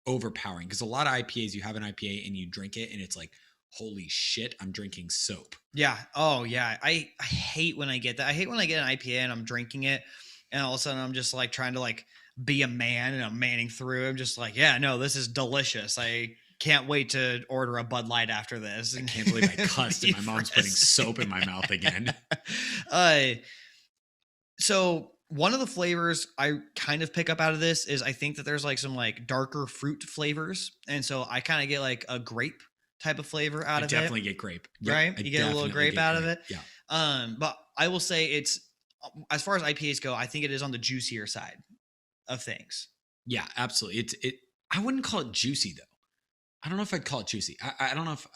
overpowering. Because a lot of IPAs, you have an IPA and you drink it and it's like, holy shit, I'm drinking soap. Yeah. Oh yeah. I hate when I get that. I hate when I get an IPA and I'm drinking it and all of a sudden I'm just like trying to like be a man and I'm manning through. I'm just like, yeah, no, this is delicious. I can't wait to order a Bud Light after this. I can't believe I cussed and my mom's putting soap in my mouth again. So one of the flavors I kind of pick up out of this is I think that there's like some like darker fruit flavors. And so I kind of get like a grape type of flavor out of it. Definitely get grape. Right? You get a little grape out of it. Yeah. But I will say it's, as far as IPAs go, I think it is on the juicier side of things. Yeah, absolutely. I wouldn't call it juicy though. I don't know if I'd call it juicy. I don't know if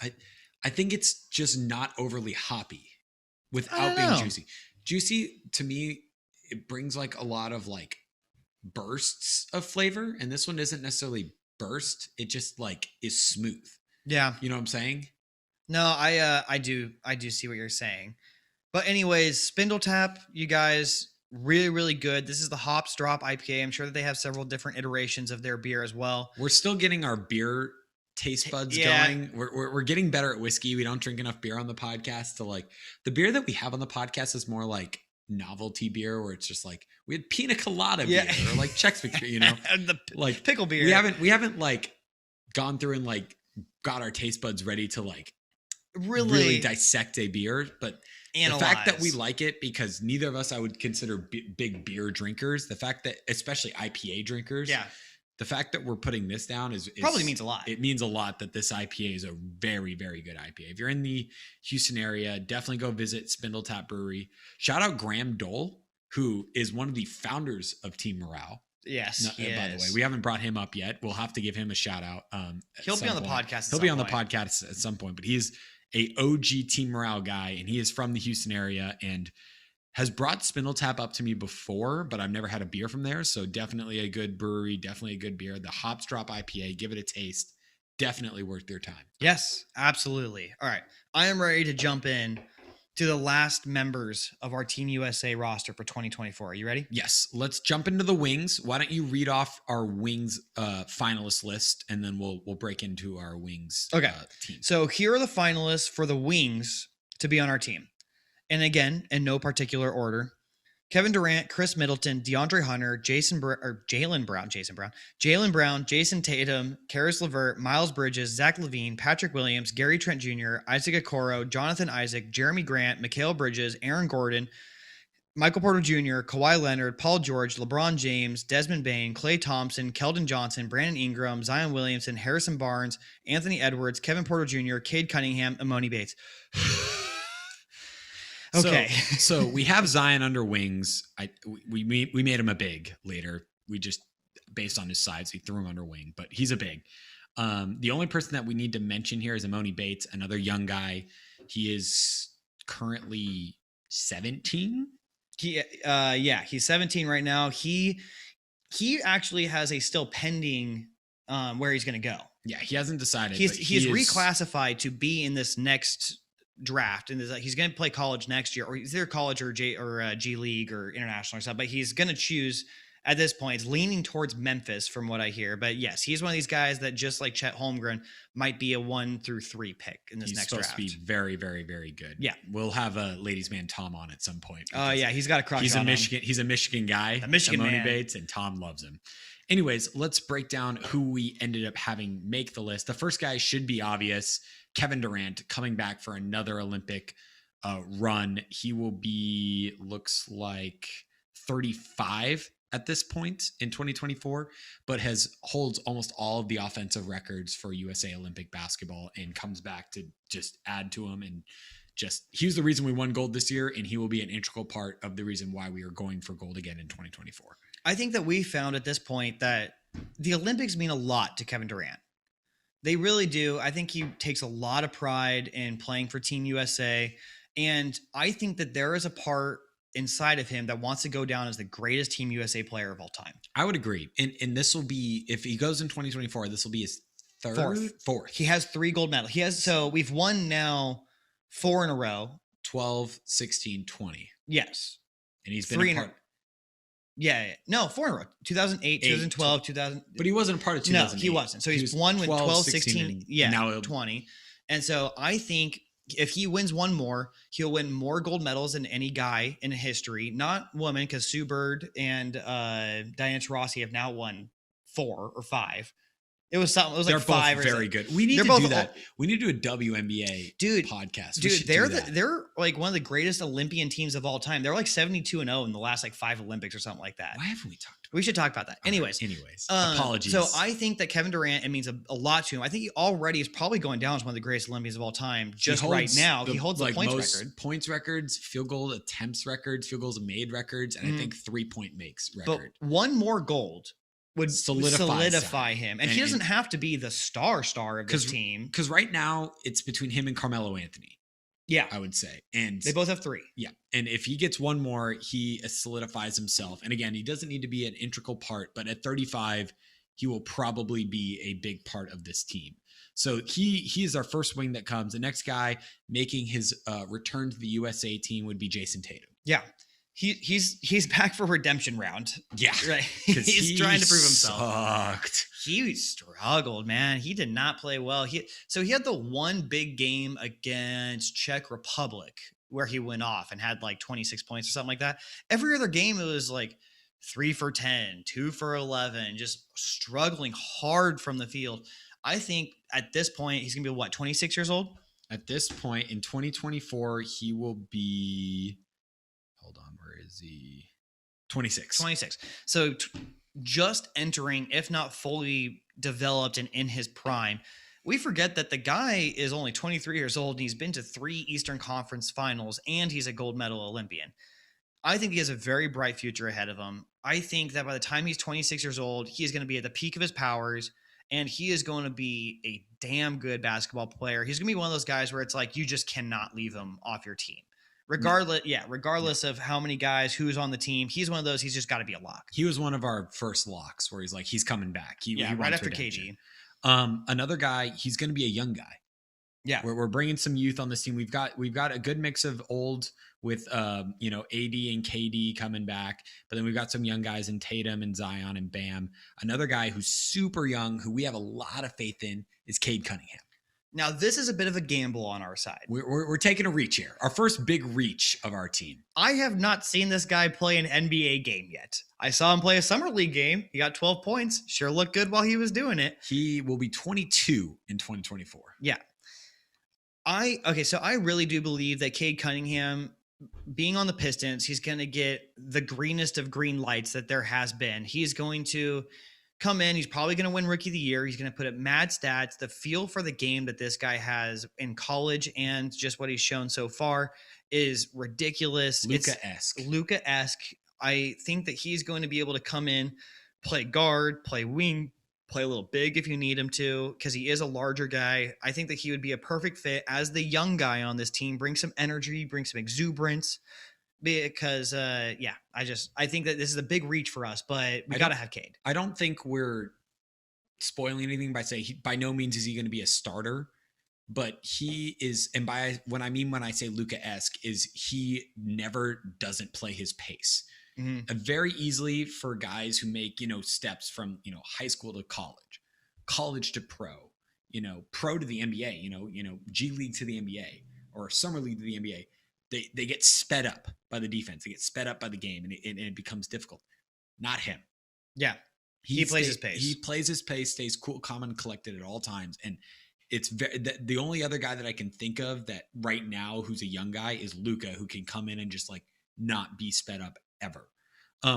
I think it's just not overly hoppy without being juicy. Juicy to me, it brings like a lot of like bursts of flavor. And this one isn't necessarily burst. It just like is smooth. Yeah. You know what I'm saying? No, I do see what you're saying. But anyways, SpindleTap, you guys, really, really good. This is the Hops Drop IPA. I'm sure that they have several different iterations of their beer as well. We're still getting our beer taste buds going. We're getting better at whiskey. We don't drink enough beer on the podcast to like the beer that we have on the podcast is more like novelty beer where it's just like we had pina colada beer or like Chex Mix beer, you know, the like pickle beer. We haven't like gone through and like got our taste buds ready to like really dissect a beer, but analyze. The fact that we like it because neither of us I would consider big beer drinkers. The fact that especially IPA drinkers, The fact that we're putting this down is probably means a lot. It means a lot that this IPA is a very, very good IPA. If you're in the Houston area, definitely go visit SpindleTap Brewery. Shout out Graham Dole, who is one of the founders of Team Morale. Yes, by the way, we haven't brought him up yet. We'll have to give him a shout out. He'll be on the podcast. He'll be on the podcast at some point, but he's a OG Team Morale guy, and he is from the Houston area and has brought SpindleTap up to me before, but I've never had a beer from there. So definitely a good brewery, definitely a good beer. The Hops Drop IPA, give it a taste. Definitely worth your time. Yes, absolutely. All right. I am ready to jump in to the last members of our Team USA roster for 2024. Are you ready? Yes. Let's jump into the wings. Why don't you read off our wings finalist list, and then we'll break into our wings team. So here are the finalists for the wings to be on our team. And again, in no particular order: Kevin Durant, Chris Middleton, DeAndre Hunter, Jaylen Brown, Jason Tatum, Karis LeVert, Miles Bridges, Zach LaVine, Patrick Williams, Gary Trent Jr., Isaac Okoro, Jonathan Isaac, Jeremy Grant, Mikal Bridges, Aaron Gordon, Michael Porter Jr., Kawhi Leonard, Paul George, LeBron James, Desmond Bane, Klay Thompson, Keldon Johnson, Brandon Ingram, Zion Williamson, Harrison Barnes, Anthony Edwards, Kevin Porter Jr., Cade Cunningham, and Emoni Bates. Okay. So we have Zion under wings. We made him a big later. We just, based on his size, we threw him under wing, but he's a big. The only person that we need to mention here is Emoni Bates, another young guy. He is currently 17. He's 17 right now. He actually has a still pending where he's going to go. Yeah, he hasn't decided. He's reclassified to be in this next draft, and he's going to play college next year, or he's either college or G League or international or something. But he's going to choose at this point. It's leaning towards Memphis, from what I hear. But yes, he's one of these guys that, just like Chet Holmgren, might be a 1 through 3 pick in this next draft. He's supposed to be very, very, very good. Yeah, we'll have a ladies' man Tom on at some point. Oh yeah, he's got a crush. He's a Michigan guy. A Michigan man. Bates, and Tom loves him. Anyways, let's break down who we ended up having make the list. The first guy should be obvious: Kevin Durant, coming back for another Olympic run. He will be, looks like, 35 at this point in 2024, but holds almost all of the offensive records for USA Olympic basketball, and comes back to just add to them. And he was the reason we won gold this year, and he will be an integral part of the reason why we are going for gold again in 2024. I think that we found at this point that the Olympics mean a lot to Kevin Durant. They really do. I think he takes a lot of pride in playing for Team USA. And I think that there is a part inside of him that wants to go down as the greatest Team USA player of all time. I would agree. And this will be, if he goes in 2024, this will be his fourth. He has 3 gold medals. So we've won now 4 in a row. 12, 16, 20. Yes. And he's been a part. Yeah. No, 4 in a row. 2008, 2012, 2000. But he wasn't a part of 2008. No, he wasn't. So he's won with 12, 16, and now 20. And so I think if he wins one more, he'll win more gold medals than any guy in history. Not woman, because Sue Bird and Diana Taurasi have now won 4 or 5. It was something. It was they're like 5 both or very something. good. We need to do that. We need to do a WNBA podcast. Dude, they're like one of the greatest Olympian teams of all time. They're like 72-0 in the last like 5 Olympics or something like that. Why haven't we talked about We should talk about that. Anyways, apologies. So I think that Kevin Durant, it means a lot to him. I think he already is probably going down as one of the greatest Olympians of all time. Just right now, he holds the points record. Points records, field goal attempts records, field goals made records, and I think 3-point makes record. But one more gold would solidify him. And he doesn't have to be the star of this team. Because right now, it's between him and Carmelo Anthony. Yeah. I would say. And they both have 3. Yeah. And if he gets one more, he solidifies himself. And again, he doesn't need to be an integral part, but at 35, he will probably be a big part of this team. So he is our first wing that comes. The next guy making his return to the USA team would be Jason Tatum. Yeah. He's back for redemption round. Yeah. Right. He's trying to prove himself. Sucked. He struggled, man. He did not play well. He had the one big game against Czech Republic where he went off and had like 26 points or something like that. Every other game, it was like 3 for 10, 2 for 11, just struggling hard from the field. I think at this point, he's going to be, 26 years old? At this point in 2024, he will be, hold on, where is he? 26. 26. So just entering, if not fully developed and in his prime. We forget that the guy is only 23 years old and he's been to 3 Eastern Conference finals and he's a gold medal Olympian. I think he has a very bright future ahead of him. I think that by the time he's 26 years old, he is going to be at the peak of his powers and he is going to be a damn good basketball player. He's going to be one of those guys where it's like you just cannot leave him off your team. Regardless of how many guys, who's on the team, he's one of those. He's just got to be a lock. He was one of our first locks where he's like, he's coming back. He right after redemption. KG. Another guy, he's going to be a young guy. Yeah, we're bringing some youth on this team. We've got a good mix of old with AD and KD coming back, but then we've got some young guys in Tatum and Zion and Bam. Another guy who's super young, who we have a lot of faith in, is Cade Cunningham. Now, this is a bit of a gamble on our side. We're taking a reach here. Our first big reach of our team. I have not seen this guy play an NBA game yet. I saw him play a summer league game. He got 12 points. Sure looked good while he was doing it. He will be 22 in 2024. Yeah. So I really do believe that Cade Cunningham, being on the Pistons, he's going to get the greenest of green lights that there has been. He's going to come in. He's probably going to win Rookie of the Year. He's going to put up mad stats. The feel for the game that this guy has in college and just what he's shown so far is ridiculous. Luka-esque. I think that he's going to be able to come in, play guard, play wing, play a little big if you need him to, because he is a larger guy. I think that he would be a perfect fit as the young guy on this team. Bring some energy, bring some exuberance. Because I think that this is a big reach for us, but we got to have Cade. I don't think we're spoiling anything by saying by no means is he going to be a starter, but he is. And when I say Luka-esque, is he never doesn't play his pace. Mm-hmm. Very easily for guys who make steps from high school to college to pro, pro to the NBA, G League to the NBA or summer league to the NBA. They get sped up by the defense. They get sped up by the game, and it becomes difficult. Not him. Yeah, he plays his pace. He plays his pace, stays cool, calm, and collected at all times. And it's the only other guy that I can think of that right now who's a young guy is Luka, who can come in and just like not be sped up ever.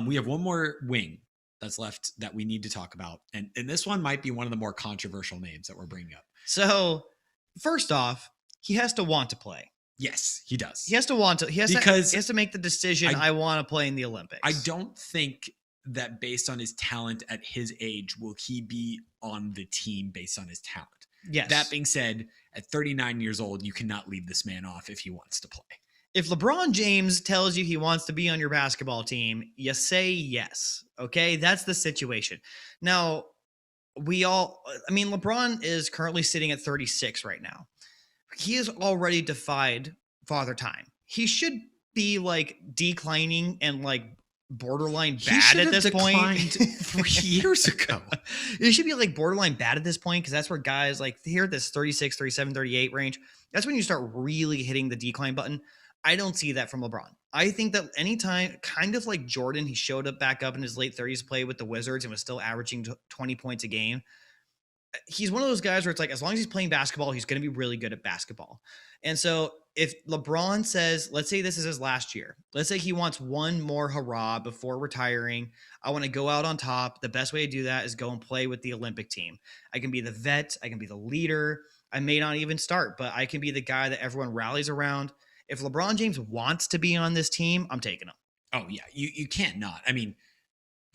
We have one more wing that's left that we need to talk about, and this one might be one of the more controversial names that we're bringing up. So, first off, he has to want to play. Yes, he does. He has to want to. He has to make the decision. I want to play in the Olympics. I don't think that based on his talent at his age, will he be on the team based on his talent. Yes. That being said, at 39 years old, you cannot leave this man off if he wants to play. If LeBron James tells you he wants to be on your basketball team, you say yes. Okay, that's the situation. Now, LeBron is currently sitting at 36 right now. He has already defied Father Time. He should be like declining and like borderline bad at this point. 3 years ago. He should be like borderline bad at this point because that's where guys like here at this 36, 37, 38 range, that's when you start really hitting the decline button. I don't see that from LeBron. I think that anytime, kind of like Jordan, he showed up back up in his late 30s, played with the Wizards and was still averaging 20 points a game. He's one of those guys where it's like, as long as he's playing basketball, he's going to be really good at basketball. And so if LeBron says, let's say this is his last year, let's say he wants one more hurrah before retiring. I want to go out on top. The best way to do that is go and play with the Olympic team. I can be the vet. I can be the leader. I may not even start, but I can be the guy that everyone rallies around. If LeBron James wants to be on this team, I'm taking him. Oh yeah. You can't not. I mean,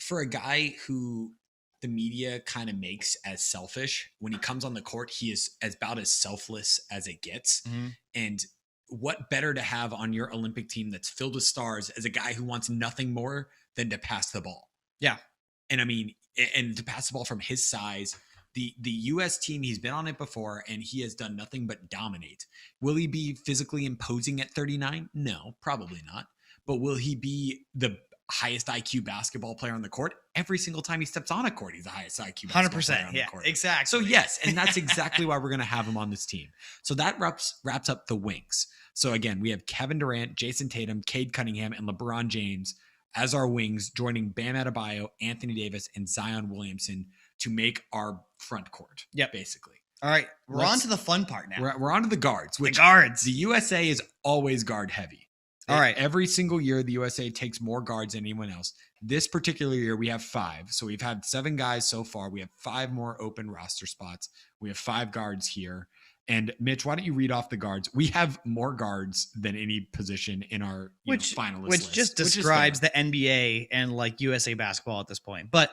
for a guy who the media kind of makes as selfish, when he comes on the court, he is about as selfless as it gets. Mm-hmm. And what better to have on your Olympic team that's filled with stars as a guy who wants nothing more than to pass the ball. Yeah. And I mean, and to pass the ball from his size, the U.S. team, he's been on it before and he has done nothing but dominate. Will he be physically imposing at 39? No, probably not. But will he be the highest IQ basketball player on the court? Every single time he steps on a court, he's the highest IQ basketball player on the court. Exactly. So yes, and that's exactly why we're going to have him on this team. So that wraps up the wings. So again, we have Kevin Durant, Jason Tatum, Cade Cunningham, and LeBron James as our wings, joining Bam Adebayo, Anthony Davis, and Zion Williamson to make our front court. Yep. Basically. All right, we're on to the fun part now. We're on to the guards. The guards. The USA is always guard heavy. All right. Every single year, the USA takes more guards than anyone else. This particular year, we have 5. So we've had 7 guys so far. We have 5 more open roster spots. We have 5 guards here. And Mitch, why don't you read off the guards? We have more guards than any position in our finalist which list, just describes the NBA and like USA basketball at this point. But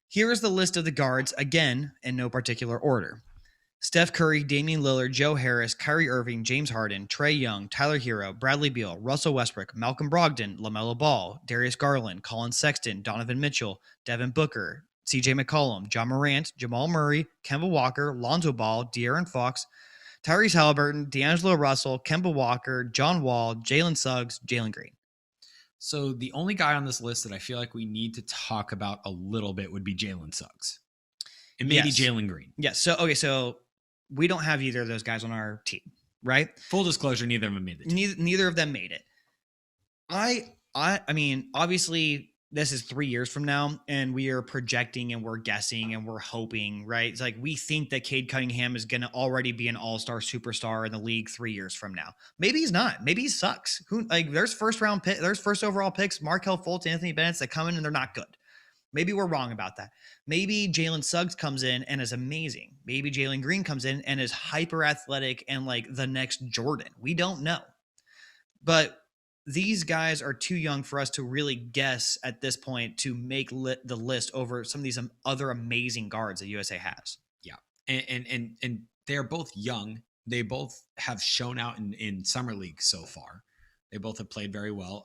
here is the list of the guards, again, in no particular order. Steph Curry, Damian Lillard, Joe Harris, Kyrie Irving, James Harden, Trae Young, Tyler Hero, Bradley Beal, Russell Westbrook, Malcolm Brogdon, LaMelo Ball, Darius Garland, Colin Sexton, Donovan Mitchell, Devin Booker, CJ McCollum, John Morant, Jamal Murray, Kemba Walker, Lonzo Ball, De'Aaron Fox, Tyrese Halliburton, D'Angelo Russell, Kemba Walker, John Wall, Jalen Suggs, Jalen Green. So the only guy on this list that I feel like we need to talk about a little bit would be Jalen Suggs. And maybe Jalen Green. Yes. So we don't have either of those guys on our team, right? Full disclosure, neither of them made it. Neither of them made it. I mean, obviously this is 3 years from now, and we are projecting and we're guessing and we're hoping, right? It's like we think that Cade Cunningham is going to already be an all-star superstar in the league 3 years from now. Maybe he's not. Maybe he sucks. There's first overall picks, Markelle Fultz, Anthony Bennett that come in and they're not good. Maybe we're wrong about that. Maybe Jalen Suggs comes in and is amazing. Maybe Jalen Green comes in and is hyper athletic and like the next Jordan. We don't know. But these guys are too young for us to really guess at this point to make the list over some of these other amazing guards that USA has. Yeah. And they're both young. They both have shown out in summer league so far. They both have played very well.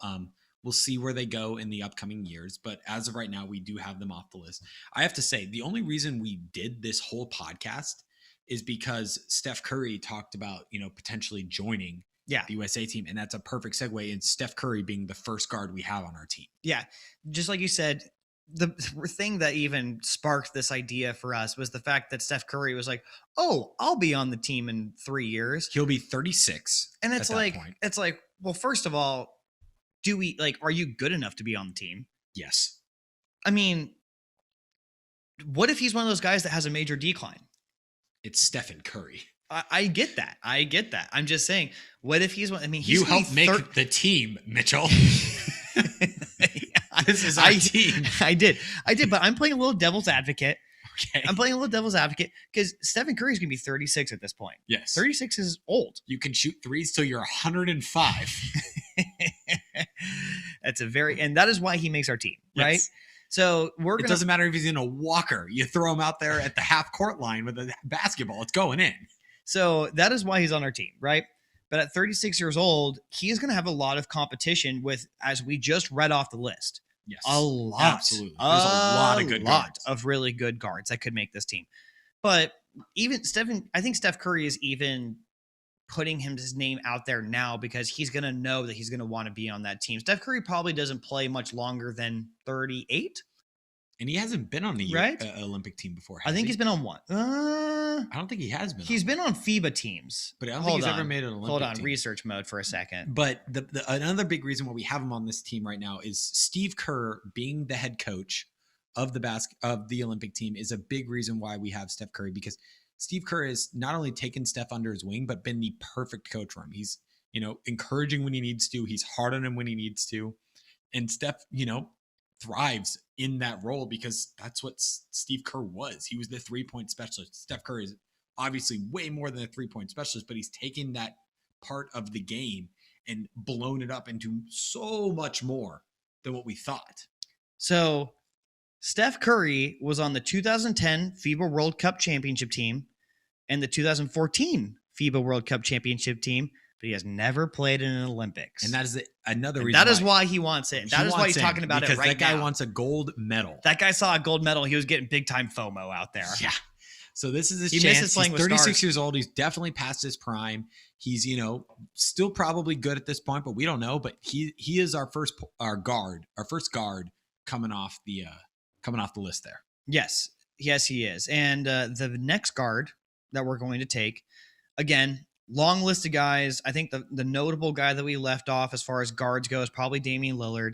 We'll see where they go in the upcoming years. But as of right now, we do have them off the list. I have to say, the only reason we did this whole podcast is because Steph Curry talked about, potentially joining the USA team. And that's a perfect segue in Steph Curry being the first guard we have on our team. Yeah. Just like you said, the thing that even sparked this idea for us was the fact that Steph Curry was like, oh, I'll be on the team in 3 years. He'll be 36. And it's like, well, first of all, are you good enough to be on the team? Yes. I mean, what if he's one of those guys that has a major decline? It's Stephen Curry. I get that. I'm just saying, what if he's one? I mean, you helped make the team, Mitchell. This is our team. I did. But I'm playing a little devil's advocate. Okay. I'm playing a little devil's advocate because Stephen Curry is going to be 36 at this point. Yes. 36 is old. You can shoot threes till you're 105. And that is why he makes our team, right? Yes. So it doesn't matter if he's in a walker. You throw him out there at the half court line with a basketball. It's going in. So that is why he's on our team, right? But at 36 years old, he's going to have a lot of competition with, as we just read off the list. Yes. A lot. Absolutely. There's a lot of good guards. Of really good guards that could make this team. But even I think Steph Curry is even putting his name out there now because he's going to know that he's going to want to be on that team. Steph Curry probably doesn't play much longer than 38. And he hasn't been on the Olympic team before. I think he's been on one. I don't think he has been. He's been on FIBA teams. But I don't think he's ever made an Olympic Hold on, team. research mode for a second. But another big reason why we have him on this team right now is Steve Kerr being the head coach of the Olympic team is a big reason why we have Steph Curry, because Steve Kerr has not only taken Steph under his wing, but been the perfect coach for him. He's, encouraging when he needs to. He's hard on him when he needs to. And Steph, thrives in that role because that's what Steve Kerr was. He was the 3-point specialist. Steph Curry is obviously way more than a 3-point specialist, but he's taken that part of the game and blown it up into so much more than what we thought. So Steph Curry was on the 2010 FIBA World Cup championship team and the 2014 FIBA World Cup championship team, but he has never played in an Olympics. And that is another reason. That is why he wants it. That is why he's talking about it right now. Because that guy wants a gold medal. That guy saw a gold medal. He was getting big time FOMO out there. Yeah. So this is his chance. Misses playing he's with 36 stars. years old. He's definitely past his prime. He's, still probably good at this point, but we don't know. But he is our first guard coming off the list there. Yes, he is. And the next guard that we're going to take, again, long list of guys. I think the notable guy that we left off as far as guards go is probably Damian Lillard.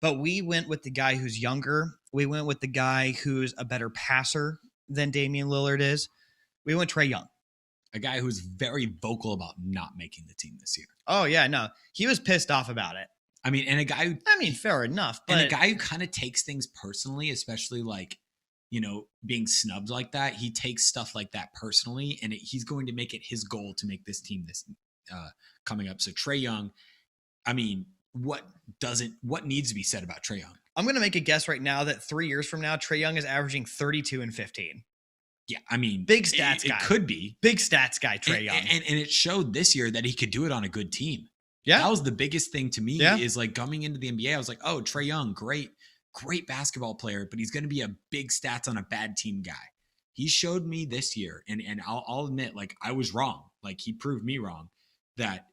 But we went with the guy who's younger. We went with the guy who's a better passer than Damian Lillard is. We went Trae Young. A guy who's very vocal about not making the team this year. Oh yeah, no, he was pissed off about it. I mean, and a guy who, I mean, fair enough, but and a guy who kind of takes things personally, especially like, being snubbed like that. He takes stuff like that personally, and he's going to make it his goal to make this team this coming up. So Trae Young, I mean, what needs to be said about Trae Young? I'm going to make a guess right now that 3 years from now, Trae Young is averaging 32 and 15. Yeah, I mean, big stats guy. It could be. Big stats guy, Trae Young. And it showed this year that he could do it on a good team. Yeah. That was the biggest thing to me is like coming into the NBA. I was like, oh, Trae Young, great basketball player, but he's going to be a big stats on a bad team guy. He showed me this year, and I'll admit, like, I was wrong. Like, he proved me wrong that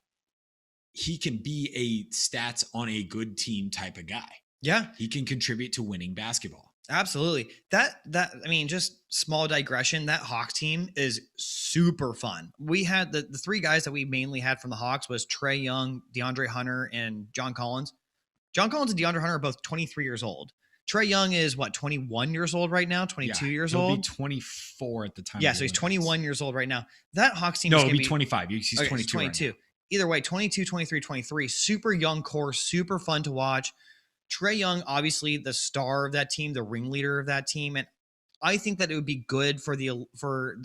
he can be a stats on a good team type of guy. Yeah. He can contribute to winning basketball. Absolutely. That I mean, just small digression, that Hawks team is super fun. We had the three guys that we mainly had from the Hawks was Trae Young, DeAndre Hunter, and John Collins. John Collins and DeAndre Hunter are both 23 years old. Trae Young is 21 years old right now, 22 years old. He'll be 24 at the time. Yeah, so he's 21 years old right now. That Hawks team he'll be 25. He's 22. 22. Right, either way, 22, 23, 23. Super young core, super fun to watch. Trae Young, obviously the star of that team, the ringleader of that team. And I think that it would be good for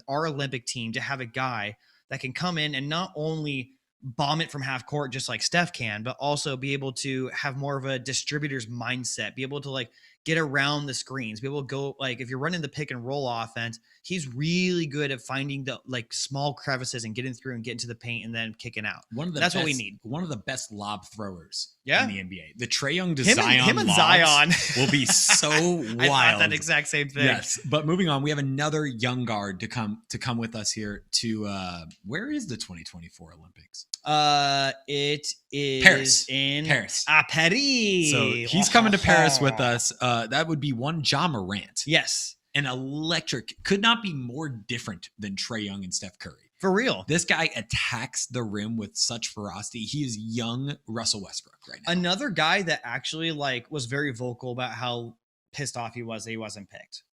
our Olympic team to have a guy that can come in and not only bomb it from half court just like Steph can, but also be able to have more of a distributor's mindset, be able to like get around the screens, be able to go, like, if you're running the pick and roll offense, he's really good at finding the like small crevices and getting through and getting to the paint and then kicking out. That's what we need. One of the best lob throwers in the NBA. The Trae Young to him and Zion will be so wild. I thought that exact same thing. Yes, but moving on, we have another young guard to come with us here to where is the 2024 Olympics? It is Paris. in Paris. Paris. So he's coming to Paris with us. That would be one Ja Morant. Yes. An electric, could not be more different than Trae Young and Steph Curry. For real. This guy attacks the rim with such ferocity. He is young Russell Westbrook right now. Another guy that actually like was very vocal about how pissed off he was that he wasn't picked.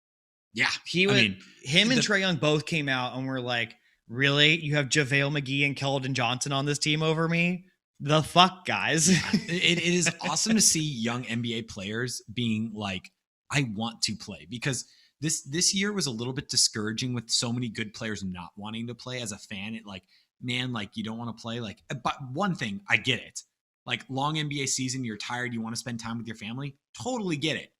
Yeah. Him and Trae Young both came out and were like, really? You have JaVale McGee and Keldon Johnson on this team over me? The fuck, guys. It is awesome to see young NBA players being like, I want to play, because this year was a little bit discouraging with so many good players not wanting to play. As a fan, it like, man, like, you don't want to play. Like, but one thing, I get it. Like, long NBA season, you're tired, you want to spend time with your family. Totally get it.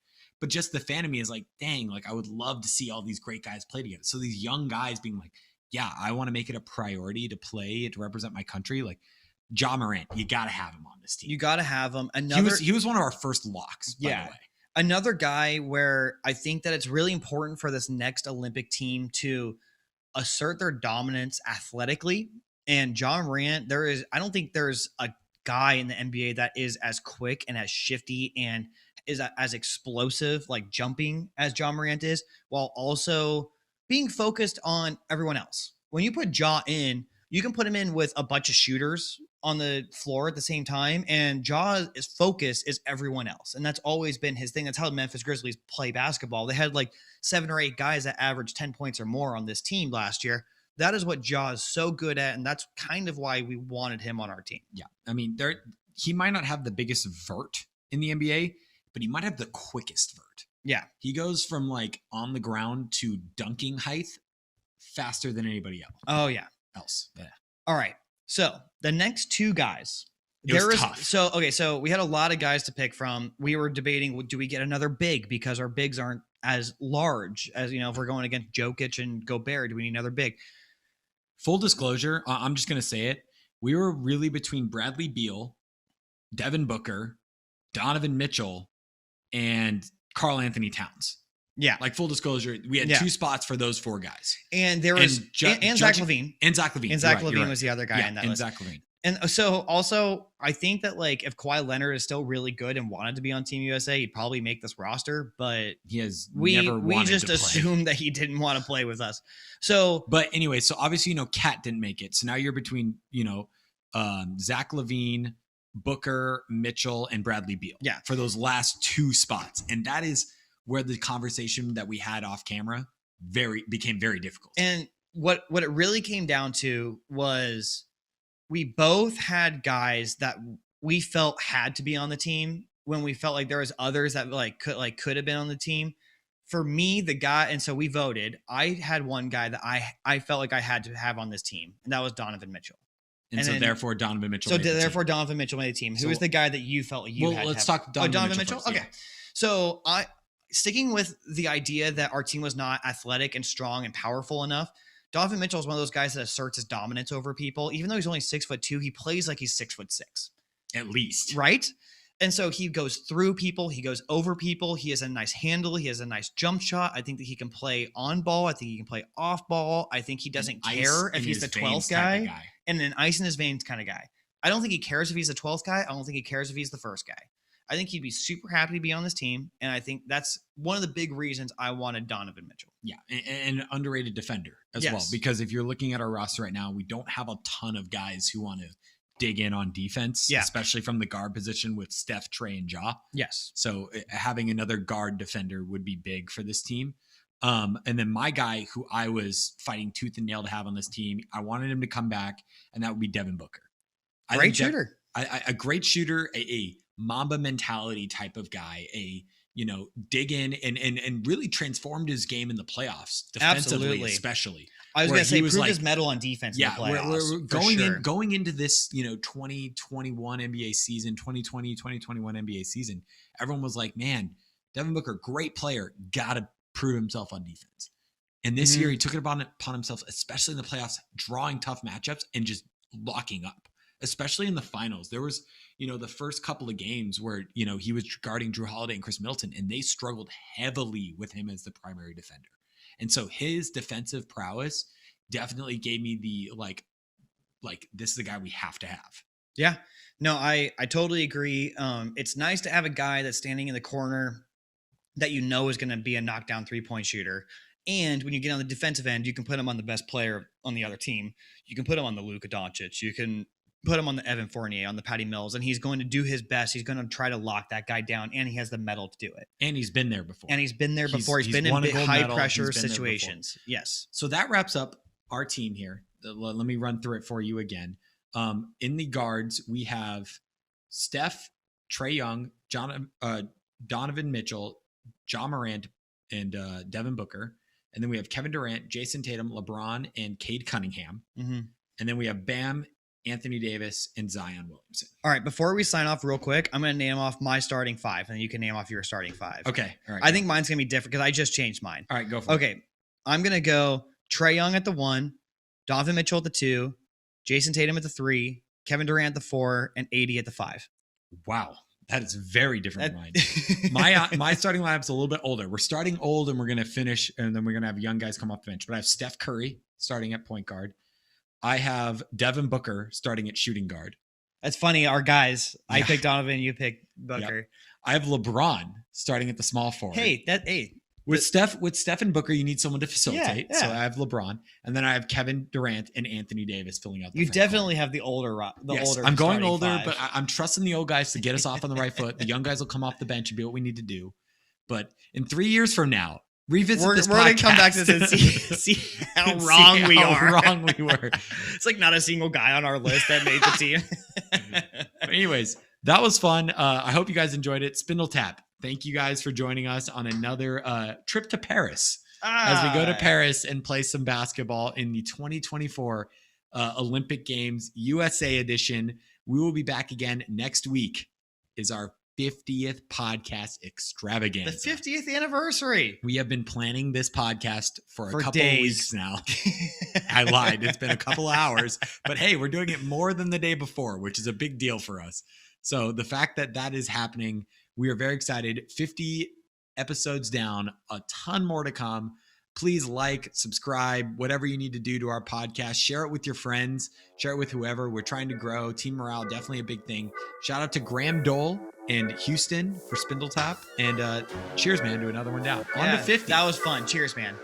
But just the fan of me is like, dang, like, I would love to see all these great guys play together. So these young guys being like, yeah, I want to make it a priority to play, to represent my country. Like, Ja Morant, you got to have him on this team. You got to have him. He was one of our first locks, by the way. Another guy where I think that it's really important for this next Olympic team to assert their dominance athletically. And John Morant, I don't think there's a guy in the NBA that is as quick and as shifty and is as explosive, like jumping, as John Morant is, while also being focused on everyone else. When you put Ja in, you can put him in with a bunch of shooters on the floor at the same time, and Ja's focus is everyone else. And that's always been his thing. That's how the Memphis Grizzlies play basketball. They had like 7 or 8 guys that averaged 10 points or more on this team last year. That is what Ja is so good at, and that's kind of why we wanted him on our team. Yeah. I mean, he might not have the biggest vert in the NBA, but he might have the quickest vert. Yeah. He goes from like on the ground to dunking height faster than anybody else. Oh, yeah. Yeah. All right. So the next 2 guys. Tough. So we had a lot of guys to pick from. We were debating, do we get another big? Because our bigs aren't as large as, if we're going against Jokic and Gobert, do we need another big? Full disclosure, I'm just going to say it. We were really between Bradley Beal, Devin Booker, Donovan Mitchell, and Karl Anthony Towns. Yeah. Like, full disclosure, we had 2 spots for those 4 guys. And there was and Zach LaVine. And Zach LaVine. And Zach LaVine was the other guy in that list. Zach LaVine. And so also, I think that like if Kawhi Leonard is still really good and wanted to be on Team USA, he'd probably make this roster, but he has never wanted just to assumed that he didn't want to play with us. So, but anyway, so obviously, Cat didn't make it. So now you're between, Zach LaVine, Booker, Mitchell, and Bradley Beal. Yeah. For those last 2 spots. And that is where the conversation that we had off camera became very difficult. And what it really came down to was we both had guys that we felt had to be on the team when we felt like there was others that could have been on the team. For me, the guy, and so we voted. I had one guy that I felt like I had to have on this team, and that was Donovan Mitchell. And so then, therefore Donovan Mitchell. So therefore Donovan Mitchell made the team. Who was the guy that you felt like you had? Well, let's to have? talk Donovan Mitchell. Okay. So sticking with the idea that our team was not athletic and strong and powerful enough. Donovan Mitchell is one of those guys that asserts his dominance over people. Even though he's only 6'2", he plays like he's 6'6", at least, right? And so he goes through people, he goes over people. He has a nice handle, he has a nice jump shot. I think that he can play on ball. I think he can play off ball. I think he doesn't care if he's the 12th guy, and an ice in his veins kind of guy. I don't think he cares if he's the 12th guy. I don't think he cares if he's the first guy. I think he'd be super happy to be on this team, and I think that's one of the big reasons I wanted Donovan Mitchell. Yeah, and an underrated defender as well, because if you're looking at our roster right now, we don't have a ton of guys who want to dig in on defense, especially from the guard position with Steph, Trey, and Ja. Yes. So having another guard defender would be big for this team. And then my guy who I was fighting tooth and nail to have on this team, I wanted him to come back, and that would be Devin Booker. Great shooter. A great shooter, a Mamba mentality type of guy, dig in and really transformed his game in the playoffs, defensively. Especially. I was going to say, proved his mettle on defense in the playoffs. We're going into this, 2021 NBA season, 2020, 2021 NBA season, everyone was like, man, Devin Booker, great player, got to prove himself on defense. And this year he took it upon himself, especially in the playoffs, drawing tough matchups and just locking up, especially in the finals. There was, the first couple of games where, he was guarding Drew Holiday and Chris Middleton, and they struggled heavily with him as the primary defender. And so his defensive prowess definitely gave me the like this is the guy we have to have. Yeah, no, I totally agree. It's nice to have a guy that's standing in the corner that is going to be a knockdown 3-point shooter. And when you get on the defensive end, you can put him on the best player on the other team. You can put him on the Luka Doncic. You can put him on the Evan Fournier, on the Patty Mills, and he's going to do his best. He's going to try to lock that guy down, and he has the mettle to do it. And he's been there before. He's been in high-pressure situations. Yes. So that wraps up our team here. Let me run through it for you again. In the guards, we have Steph, Trae Young, Donovan Mitchell, Ja Morant, and Devin Booker. And then we have Kevin Durant, Jason Tatum, LeBron, and Cade Cunningham. Mm-hmm. And then we have Bam, Anthony Davis, and Zion Williamson. All right, before we sign off real quick, I'm going to name off my starting five, and then you can name off your starting five. Okay. All right. I think mine's going to be different because I just changed mine. All right, go for it. Okay, I'm going to go Trae Young at the 1, Donovan Mitchell at the 2, Jason Tatum at the 3, Kevin Durant at the 4, and AD at the 5. Wow. That is very different than mine. My starting lineup's a little bit older. We're starting old, and we're going to finish, and then we're going to have young guys come off the bench. But I have Steph Curry starting at point guard. I have Devin Booker starting at shooting guard. That's funny. Our guys. Yeah. I picked Donovan. You picked Booker. Yep. I have LeBron starting at the small forward. With Steph and Booker, you need someone to facilitate. Yeah. So I have LeBron, and then I have Kevin Durant and Anthony Davis filling out. You definitely have the older. I'm going older, 5. But I'm trusting the old guys to get us off on the right foot. The young guys will come off the bench and be what we need to do. But in 3 years from now, revisit this podcast. We're going to come back to this and see how wrong we were. It's like not a single guy on our list that made the team. Anyways, that was fun. I hope you guys enjoyed it. SpindleTap, thank you guys for joining us on another trip to Paris as we go to Paris and play some basketball in the 2024 Olympic Games USA edition. We will be back again next week. Is our 50th podcast extravaganza. The 50th anniversary. We have been planning this podcast for a couple of weeks now. I lied. It's been a couple of hours, but hey, we're doing it more than the day before, which is a big deal for us. So the fact that that is happening, we are very excited. 50 episodes down, a ton more to come. Please like, subscribe, whatever you need to do to our podcast. Share it with your friends. Share it with whoever. We're trying to grow. Team morale, definitely a big thing. Shout out to Graham Dole and Houston for SpindleTap. And cheers, man, to another one down. On to 50. That was fun. Cheers, man.